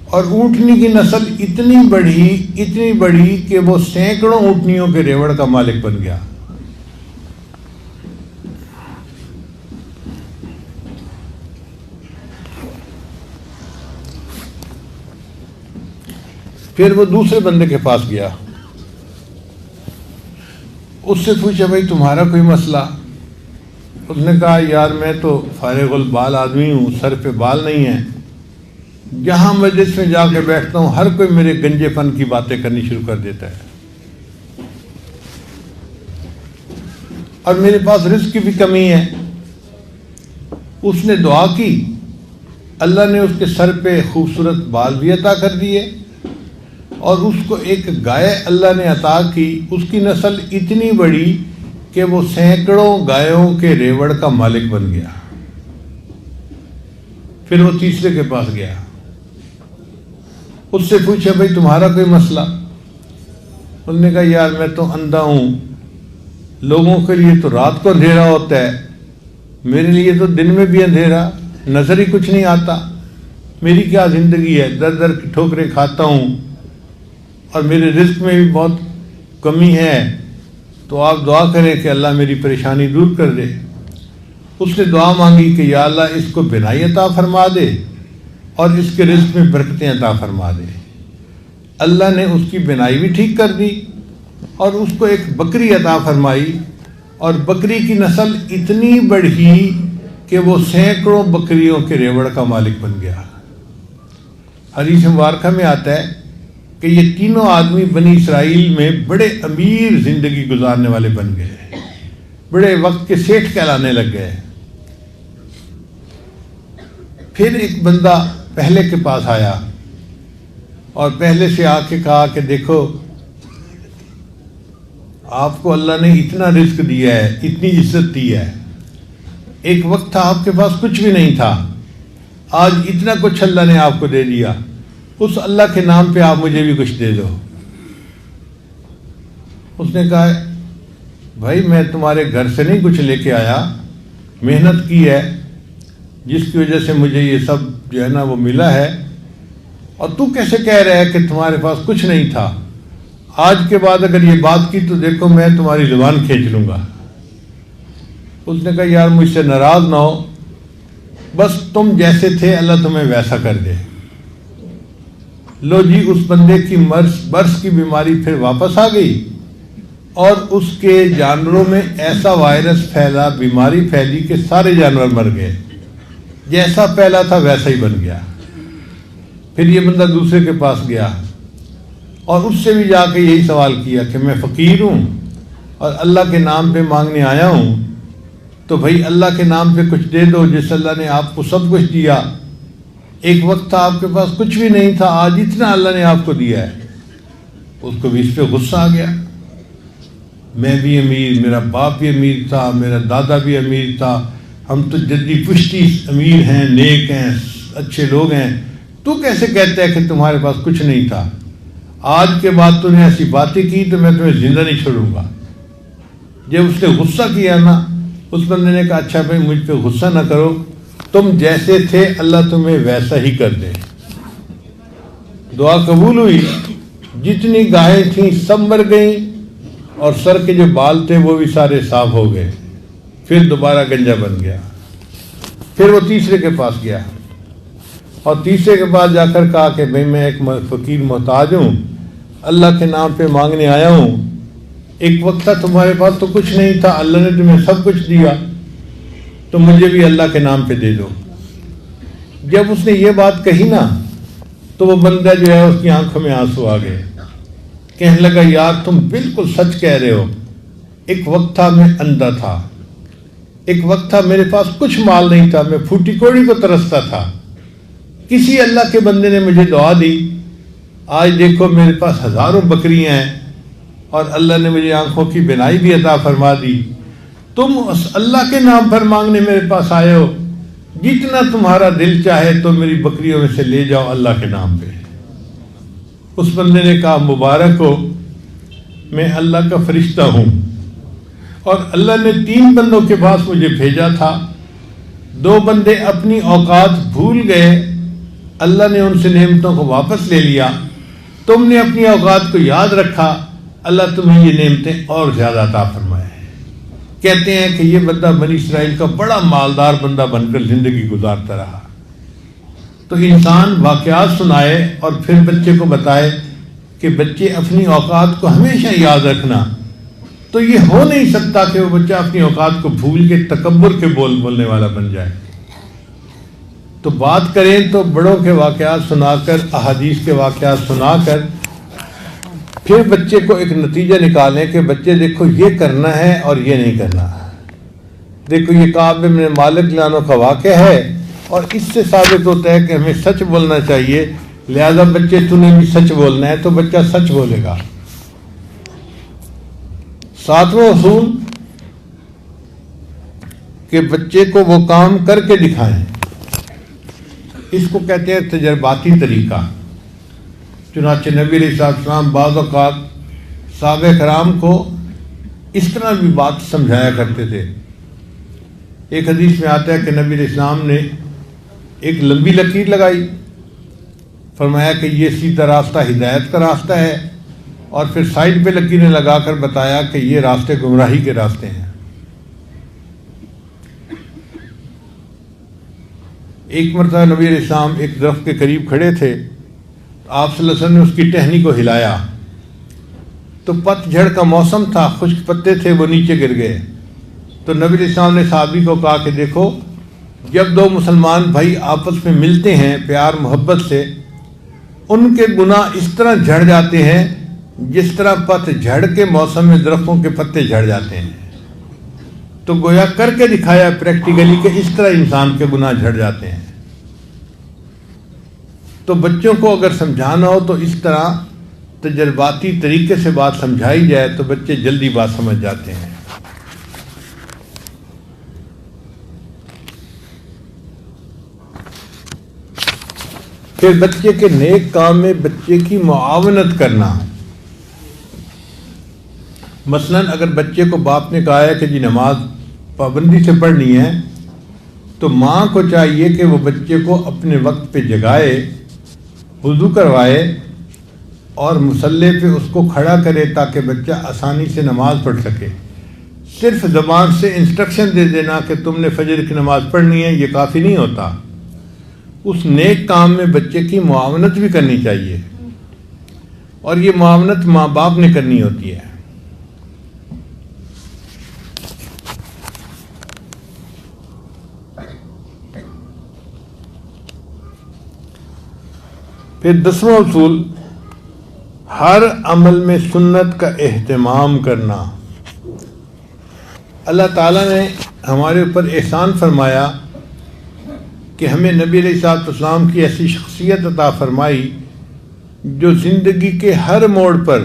اور اونٹنی کی نسل اتنی بڑی کہ وہ سینکڑوں اونٹنیوں کے ریوڑ کا مالک بن گیا۔ پھر وہ دوسرے بندے کے پاس گیا، اس سے پوچھا بھائی تمہارا کوئی مسئلہ؟ اس نے کہا یار میں تو فارغ البال آدمی ہوں، سر پہ بال نہیں ہیں، جہاں مجلس میں جا کے بیٹھتا ہوں ہر کوئی میرے گنجے پن کی باتیں کرنی شروع کر دیتا ہے، اور میرے پاس رزق کی بھی کمی ہے۔ اس نے دعا کی، اللہ نے اس کے سر پہ خوبصورت بال بھی عطا کر دیے، اور اس کو ایک گائے اللہ نے عطا کی، اس کی نسل اتنی بڑی کہ وہ سینکڑوں گایوں کے ریوڑ کا مالک بن گیا۔ پھر وہ تیسرے کے پاس گیا، اس سے پوچھا بھائی تمہارا کوئی مسئلہ؟ انہوں نے کہا یار میں تو اندھا ہوں، لوگوں کے لیے تو رات کو اندھیرا ہوتا ہے، میرے لیے تو دن میں بھی اندھیرا، نظر ہی کچھ نہیں آتا، میری کیا زندگی ہے، در در کی ٹھوکریں کھاتا ہوں اور میرے رزق میں بھی بہت کمی ہے، تو آپ دعا کریں کہ اللہ میری پریشانی دور کر دے۔ اس نے دعا مانگی کہ یا اللہ اس کو بینائی عطا فرما دے اور اس کے رزق میں برکتیں عطا فرما دے۔ اللہ نے اس کی بینائی بھی ٹھیک کر دی اور اس کو ایک بکری عطا فرمائی، اور بکری کی نسل اتنی بڑھی کہ وہ سینکڑوں بکریوں کے ریوڑ کا مالک بن گیا۔ حدیث مبارکہ میں آتا ہے کہ یہ تینوں آدمی بنی اسرائیل میں بڑے امیر زندگی گزارنے والے بن گئے، بڑے وقت کے سیٹھ کہلانے لگ گئے۔ پھر ایک بندہ پہلے کے پاس آیا اور پہلے سے آ کے کہا کہ دیکھو آپ کو اللہ نے اتنا رزق دیا ہے، اتنی عزت دی ہے، ایک وقت تھا آپ کے پاس کچھ بھی نہیں تھا، آج اتنا کچھ اللہ نے آپ کو دے دیا، اس اللہ کے نام پہ آپ مجھے بھی کچھ دے دو۔ اس نے کہا بھائی میں تمہارے گھر سے نہیں کچھ لے کے آیا، محنت کی ہے جس کی وجہ سے مجھے یہ سب جو ہے نا وہ ملا ہے، اور تو کیسے کہہ رہا ہے کہ تمہارے پاس کچھ نہیں تھا؟ آج کے بعد اگر یہ بات کی تو دیکھو میں تمہاری زبان کھینچ لوں گا۔ اس نے کہا یار مجھ سے ناراض نہ ہو، بس تم جیسے تھے اللہ تمہیں ویسا کر دے۔ لو جی اس بندے کی برس کی بیماری پھر واپس آ گئی، اور اس کے جانوروں میں ایسا وائرس پھیلا، بیماری پھیلی کہ سارے جانور مر گئے، جیسا پہلا تھا ویسا ہی بن گیا۔ پھر یہ بندہ دوسرے کے پاس گیا اور اس سے بھی جا کے یہی سوال کیا کہ میں فقیر ہوں اور اللہ کے نام پہ مانگنے آیا ہوں، تو بھائی اللہ کے نام پہ کچھ دے دو، جس اللہ نے آپ کو سب کچھ دیا، ایک وقت تھا آپ کے پاس کچھ بھی نہیں تھا، آج اتنا اللہ نے آپ کو دیا ہے۔ اس کو بھی اس پہ غصہ آ گیا، میں بھی امیر، میرا باپ بھی امیر تھا، میرا دادا بھی امیر تھا، ہم تو جدی پشتی امیر ہیں، نیک ہیں، اچھے لوگ ہیں، تو کیسے کہتا ہے کہ تمہارے پاس کچھ نہیں تھا؟ آج کے بعد تم نے ایسی باتیں کی تو میں تمہیں زندہ نہیں چھوڑوں گا۔ جب اس نے غصہ کیا نا، اس بندے نے کہا اچھا بھائی مجھ پہ غصہ نہ کرو، تم جیسے تھے اللہ تمہیں ویسا ہی کر دے۔ دعا قبول ہوئی، جتنی گائیں تھیں سب مر گئیں اور سر کے جو بال تھے وہ بھی سارے صاف ہو گئے، پھر دوبارہ گنجا بن گیا۔ پھر وہ تیسرے کے پاس گیا اور تیسرے کے پاس جا کر کہا کہ بھائی میں ایک فقیر محتاج ہوں، اللہ کے نام پہ مانگنے آیا ہوں، ایک وقت تھا تمہارے پاس تو کچھ نہیں تھا، اللہ نے تمہیں سب کچھ دیا، تو مجھے بھی اللہ کے نام پہ دے دو۔ جب اس نے یہ بات کہی نا تو وہ بندہ جو ہے اس کی آنکھوں میں آنسو آ گئے. کہنے لگا یار تم بالکل سچ کہہ رہے ہو. ایک وقت تھا میں اندھا تھا, ایک وقت تھا میرے پاس کچھ مال نہیں تھا, میں پھوٹی کوڑی کو ترستا تھا. کسی اللہ کے بندے نے مجھے دعا دی, آج دیکھو میرے پاس ہزاروں بکریاں ہیں اور اللہ نے مجھے آنکھوں کی بینائی بھی عطا فرما دی. تم اس اللہ کے نام پر مانگنے میرے پاس آئے ہو, جتنا تمہارا دل چاہے تو میری بکریوں میں سے لے جاؤ اللہ کے نام پہ. اس بندے نے کہا مبارک ہو, میں اللہ کا فرشتہ ہوں اور اللہ نے 3 بندوں کے پاس مجھے بھیجا تھا. 2 بندے اپنی اوقات بھول گئے, اللہ نے ان سے نعمتوں کو واپس لے لیا. تم نے اپنی اوقات کو یاد رکھا, اللہ تمہیں یہ نعمتیں اور زیادہ عطا فرمائے. کہتے ہیں کہ یہ بندہ بنی اسرائیل کا بڑا مالدار بندہ بن کر زندگی گزارتا رہا. تو انسان واقعات سنائے اور پھر بچے کو بتائے کہ بچے اپنی اوقات کو ہمیشہ یاد رکھنا, تو یہ ہو نہیں سکتا کہ وہ بچہ اپنی اوقات کو بھول کے تکبر کے بولنے والا بن جائے. تو بات کریں تو بڑوں کے واقعات سنا کر, احادیث کے واقعات سنا کر پھر بچے کو ایک نتیجہ نکالیں کہ بچے دیکھو یہ کرنا ہے اور یہ نہیں کرنا. دیکھو یہ کعب بن مالک لانوں کا واقعہ ہے اور اس سے ثابت ہوتا ہے کہ ہمیں سچ بولنا چاہیے. لہذا بچے تو نے بھی سچ بولنا ہے تو بچہ سچ بولے گا. 7واں اصول کہ بچے کو وہ کام کر کے دکھائیں. اس کو کہتے ہیں تجرباتی طریقہ. چنانچہ نبی علیہ السلام بعض اوقات صحابہ کرام کو اس طرح بھی بات سمجھایا کرتے تھے. ایک حدیث میں آتا ہے کہ نبی علیہ السلام نے ایک لمبی لکیر لگائی, فرمایا کہ یہ سیدھا راستہ ہدایت کا راستہ ہے, اور پھر سائڈ پہ لکیریں لگا کر بتایا کہ یہ راستے گمراہی کے راستے ہیں. ایک مرتبہ نبی علیہ السلام ایک درخت کے قریب کھڑے تھے, آپ صلی اللہ علیہ وسلم نے اس کی ٹہنی کو ہلایا تو پت جھڑ کا موسم تھا, خشک پتے تھے, وہ نیچے گر گئے. تو نبی علیہ السلام نے صحابی کو کہا کہ دیکھو جب 2 مسلمان بھائی آپس میں ملتے ہیں پیار محبت سے, ان کے گناہ اس طرح جھڑ جاتے ہیں جس طرح پت جھڑ کے موسم میں درختوں کے پتے جھڑ جاتے ہیں. تو گویا کر کے دکھایا پریکٹیکلی کہ اس طرح انسان کے گناہ جھڑ جاتے ہیں. تو بچوں کو اگر سمجھانا ہو تو اس طرح تجرباتی طریقے سے بات سمجھائی جائے تو بچے جلدی بات سمجھ جاتے ہیں. پھر بچے کے نیک کام میں بچے کی معاونت کرنا. مثلا اگر بچے کو باپ نے کہا ہے کہ جی نماز پابندی سے پڑھنی ہے, تو ماں کو چاہیے کہ وہ بچے کو اپنے وقت پہ جگائے, وضو کروائے اور مصلی پہ اس کو کھڑا کرے تاکہ بچہ آسانی سے نماز پڑھ سکے. صرف زبان سے انسٹرکشن دے دینا کہ تم نے فجر کی نماز پڑھنی ہے یہ کافی نہیں ہوتا. اس نیک کام میں بچے کی معاونت بھی کرنی چاہیے, اور یہ معاونت ماں باپ نے کرنی ہوتی ہے. پھر 10واں اصول ہر عمل میں سنت کا اہتمام کرنا. اللہ تعالیٰ نے ہمارے اوپر احسان فرمایا کہ ہمیں نبی علیہ الصلوۃ والسلام کی ایسی شخصیت عطا فرمائی جو زندگی کے ہر موڑ پر,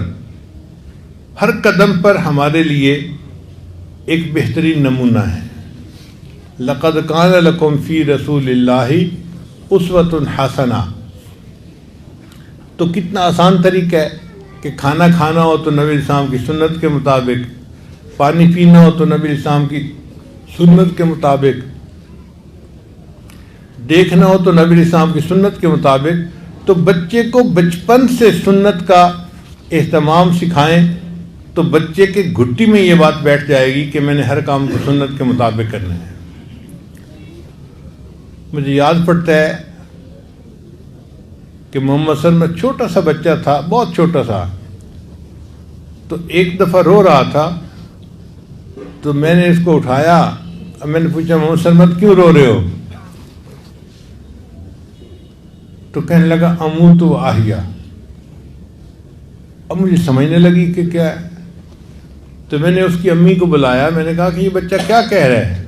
ہر قدم پر ہمارے لیے ایک بہترین نمونہ ہے. لقد کان لکم فی رسول اللہ اسوۃ حسنہ. تو کتنا آسان طریقہ ہے کہ کھانا کھانا ہو تو نبی علیہ السلام کی سنت کے مطابق, پانی پینا ہو تو نبی علیہ السلام کی سنت کے مطابق, دیکھنا ہو تو نبی علیہ السلام کی سنت کے مطابق. تو بچے کو بچپن سے سنت کا اہتمام سکھائیں تو بچے کے گھٹی میں یہ بات بیٹھ جائے گی کہ میں نے ہر کام کو سنت کے مطابق کرنا ہے. مجھے یاد پڑتا ہے کہ محمد صلی اللہ علیہ وسلم چھوٹا سا بچہ تھا, بہت چھوٹا سا, تو ایک دفعہ رو رہا تھا. تو میں نے اس کو اٹھایا, اب میں نے پوچھا محمد صلی اللہ علیہ وسلم کیوں رو رہے ہو؟ تو کہنے لگا اموت و احیا. اب مجھے سمجھنے لگی کہ کیا ہے. تو میں نے اس کی امی کو بلایا. میں نے کہا کہ یہ بچہ کیا کہہ رہا ہے.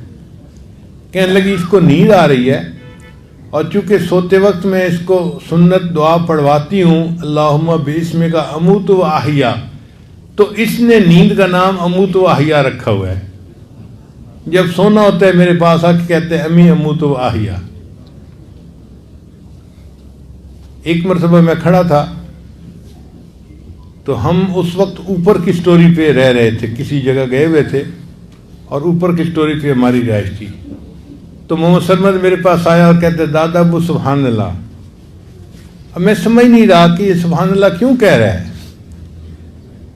کہنے لگی اس کو نیند آ رہی ہے اور چونکہ سوتے وقت میں اس کو سنت دعا پڑھواتی ہوں اللہم باسمک اموت و احیا، تو اس نے نیند کا نام اموت و احیا رکھا ہوا ہے. جب سونا ہوتا ہے میرے پاس آ کے کہتے ہیں امی اموت و احیا. ایک مرتبہ میں کھڑا تھا تو ہم اس وقت اوپر کی سٹوری پہ رہ رہے تھے، کسی جگہ گئے ہوئے تھے اور اوپر کی سٹوری پہ ہماری رہائش تھی. تو محمد سرمد میرے پاس آیا اور کہتے دادا ابو سبحان اللہ. اب میں سمجھ نہیں رہا کہ یہ سبحان اللہ کیوں کہہ رہا ہے.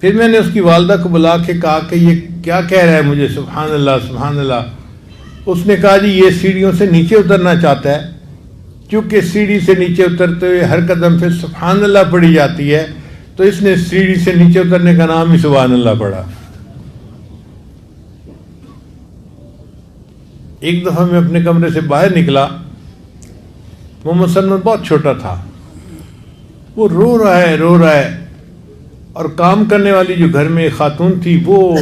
پھر میں نے اس کی والدہ کو بلا کے کہا کہ یہ کیا کہہ رہا ہے مجھے سبحان اللہ سبحان اللہ. اس نے کہا جی یہ سیڑھیوں سے نیچے اترنا چاہتا ہے، کیونکہ سیڑھی سے نیچے اترتے ہوئے ہر قدم پہ سبحان اللہ پڑھی جاتی ہے، تو اس نے سیڑھی سے نیچے اترنے کا نام ہی سبحان اللہ پڑھا. ایک دفعہ میں اپنے کمرے سے باہر نکلا. محمد سلمان بہت چھوٹا تھا. وہ رو رہا ہے اور کام کرنے والی جو گھر میں ایک خاتون تھی وہ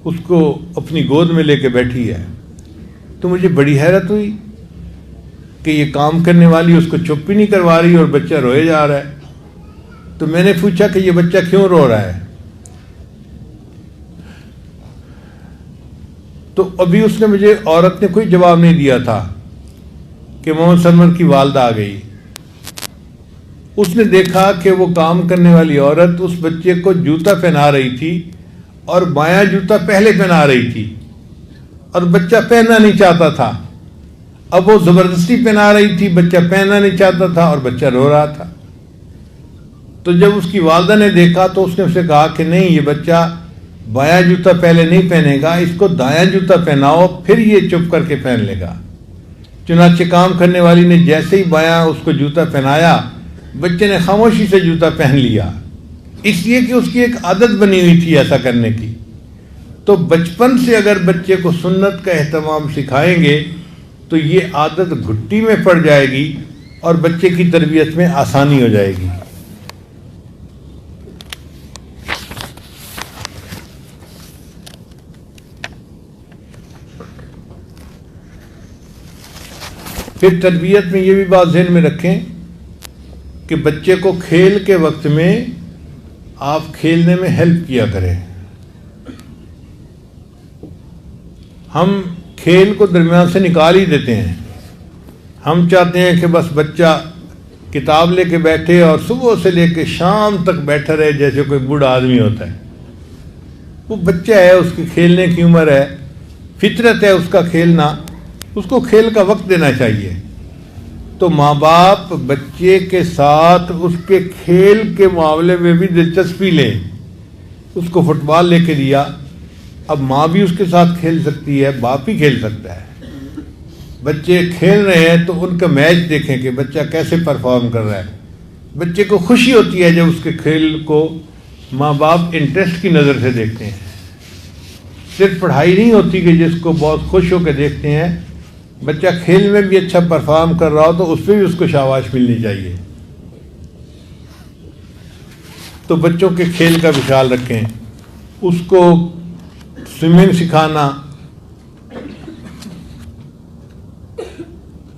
اس کو اپنی گود میں لے کے بیٹھی ہے. تو مجھے بڑی حیرت ہوئی کہ یہ کام کرنے والی اس کو چپ بھی نہیں کروا رہی اور بچہ روئے جا رہا ہے. تو میں نے پوچھا کہ یہ بچہ کیوں رو رہا ہے. تو ابھی اس نے مجھے عورت نے کوئی جواب نہیں دیا تھا کہ محمد سلمان کی والدہ آ گئی. اس نے دیکھا کہ وہ کام کرنے والی عورت اس بچے کو جوتا پہنا رہی تھی اور بایاں جوتا پہلے پہنا رہی تھی اور بچہ پہننا نہیں چاہتا تھا. اب وہ زبردستی پہنا رہی تھی، بچہ پہننا نہیں چاہتا تھا اور بچہ رو رہا تھا. تو جب اس کی والدہ نے دیکھا تو اس نے اسے کہا کہ نہیں، یہ بچہ بایاں جوتا پہلے نہیں پہنے گا، اس کو دایاں جوتا پہناؤ پھر یہ چپ کر کے پہن لے گا. چنانچہ کام کرنے والی نے جیسے ہی بایاں اس کو جوتا پہنایا، بچے نے خاموشی سے جوتا پہن لیا، اس لیے کہ اس کی ایک عادت بنی ہوئی تھی ایسا کرنے کی. تو بچپن سے اگر بچے کو سنت کا اہتمام سکھائیں گے تو یہ عادت گھٹی میں پڑ جائے گی اور بچے کی تربیت میں آسانی ہو جائے گی. پھر تربیت میں یہ بھی بات ذہن میں رکھیں کہ بچے کو کھیل کے وقت میں آپ کھیلنے میں ہیلپ کیا کریں. ہم کھیل کو درمیان سے نکال ہی دیتے ہیں. ہم چاہتے ہیں کہ بس بچہ کتاب لے کے بیٹھے اور صبح سے لے کے شام تک بیٹھا رہے جیسے کوئی بوڑھا آدمی ہوتا ہے. وہ بچہ ہے، اس کی کھیلنے کی عمر ہے، فطرت ہے اس کا کھیلنا، اس کو کھیل کا وقت دینا چاہیے. تو ماں باپ بچے کے ساتھ اس کے کھیل کے معاملے میں بھی دلچسپی لیں. اس کو فٹ بال لے کے دیا، اب ماں بھی اس کے ساتھ کھیل سکتی ہے، باپ بھی کھیل سکتا ہے. بچے کھیل رہے ہیں تو ان کا میچ دیکھیں کہ بچہ کیسے پرفارم کر رہا ہے. بچے کو خوشی ہوتی ہے جب اس کے کھیل کو ماں باپ انٹرسٹ کی نظر سے دیکھتے ہیں. صرف پڑھائی نہیں ہوتی کہ جس کو بہت خوش ہو کے دیکھتے ہیں. بچہ کھیل میں بھی اچھا پرفارم کر رہا ہو تو اس پہ بھی اس کو شاباش ملنی چاہیے. تو بچوں کے کھیل کا بھی خیال رکھیں. اس کو سوئمنگ سکھانا،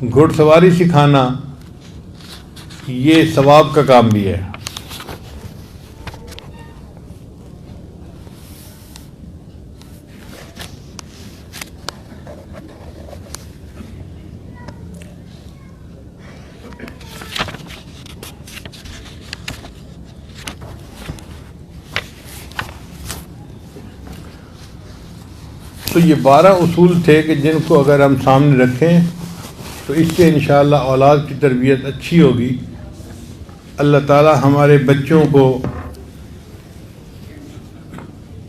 گھوڑ سواری سکھانا، یہ ثواب کا کام بھی ہے. تو یہ 12 اصول تھے کہ جن کو اگر ہم سامنے رکھیں تو اس سے انشاءاللہ اولاد کی تربیت اچھی ہوگی. اللہ تعالی ہمارے بچوں کو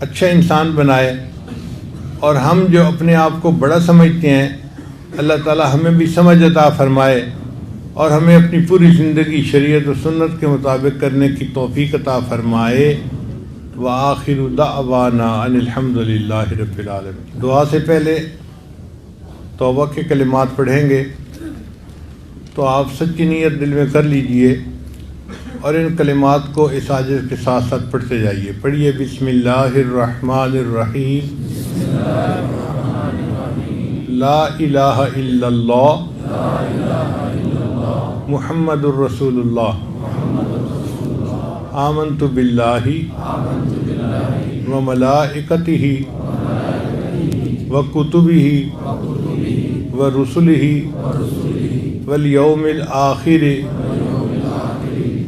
اچھا انسان بنائے اور ہم جو اپنے آپ کو بڑا سمجھتے ہیں اللہ تعالی ہمیں بھی سمجھ عطا فرمائے اور ہمیں اپنی پوری زندگی شریعت و سنت کے مطابق کرنے کی توفیق عطا فرمائے. وآخر دعوانا ان الحمد للہ رب العالمین. دعا سے پہلے توبہ کے کلمات پڑھیں گے. تو آپ سچی نیت دل میں کر لیجئے اور ان کلمات کو اس عاجز کے ساتھ ساتھ پڑھتے جائیے. پڑھیے بسم اللہ الرحمن الرحیم. لا الہ الا اللہ محمد الرسول اللہ. آمنت باللہ و ملائکتہ و کتبہ و رسلہ والیوم الآخر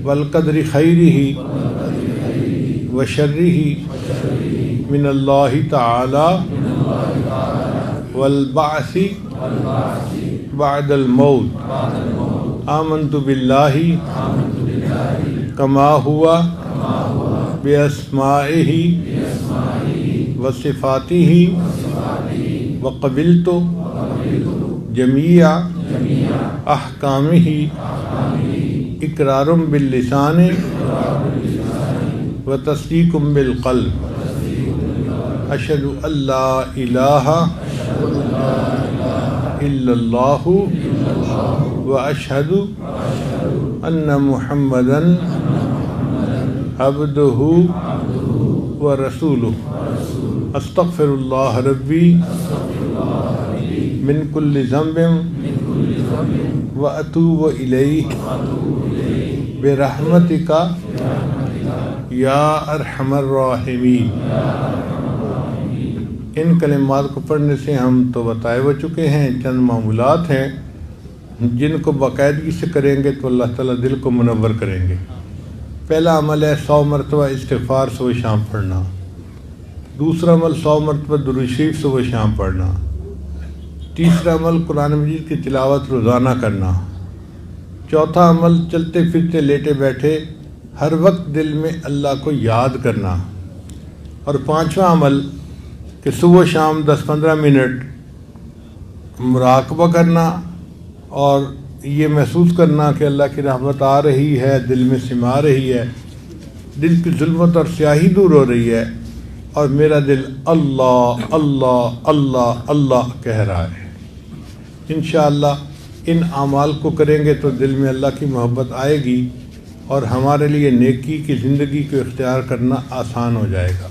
والقدر خیرہ و شرہ من اللہ تعالی والبعث بعد الموت. آمنت باللہ کما ہوا باسمائہ و صفاتہ وقبلت جمیع احکامہ اقرار باللسان و تصدیق بالقلب. اشہد ان لا الہ الا اللہ و اشہد ان محمدا عبدہ و رسولہ. استغفر اللہ ربی من کل ذنب و اتوب الیہ برحمتک یا ارحم الراحمین. ان کلمات کو پڑھنے سے ہم تو بتائے ہو چکے ہیں، چند معمولات ہیں جن کو باقاعدگی سے کریں گے تو اللہ تعالیٰ دل کو منور کریں گے. پہلا عمل ہے 100 مرتبہ استغفار صبح شام پڑھنا. دوسرا عمل 100 مرتبہ درود شریف صبح شام پڑھنا. تیسرا عمل قرآن مجید کی تلاوت روزانہ کرنا. چوتھا عمل چلتے پھرتے لیٹے بیٹھے ہر وقت دل میں اللہ کو یاد کرنا. اور پانچواں عمل کہ صبح شام 10-15 منٹ مراقبہ کرنا اور یہ محسوس کرنا کہ اللہ کی رحمت آ رہی ہے، دل میں سما رہی ہے، دل کی ظلمت اور سیاہی دور ہو رہی ہے اور میرا دل اللہ اللہ اللہ اللہ کہہ رہا ہے. انشاءاللہ ان اعمال کو کریں گے تو دل میں اللہ کی محبت آئے گی اور ہمارے لیے نیکی کی زندگی کو اختیار کرنا آسان ہو جائے گا.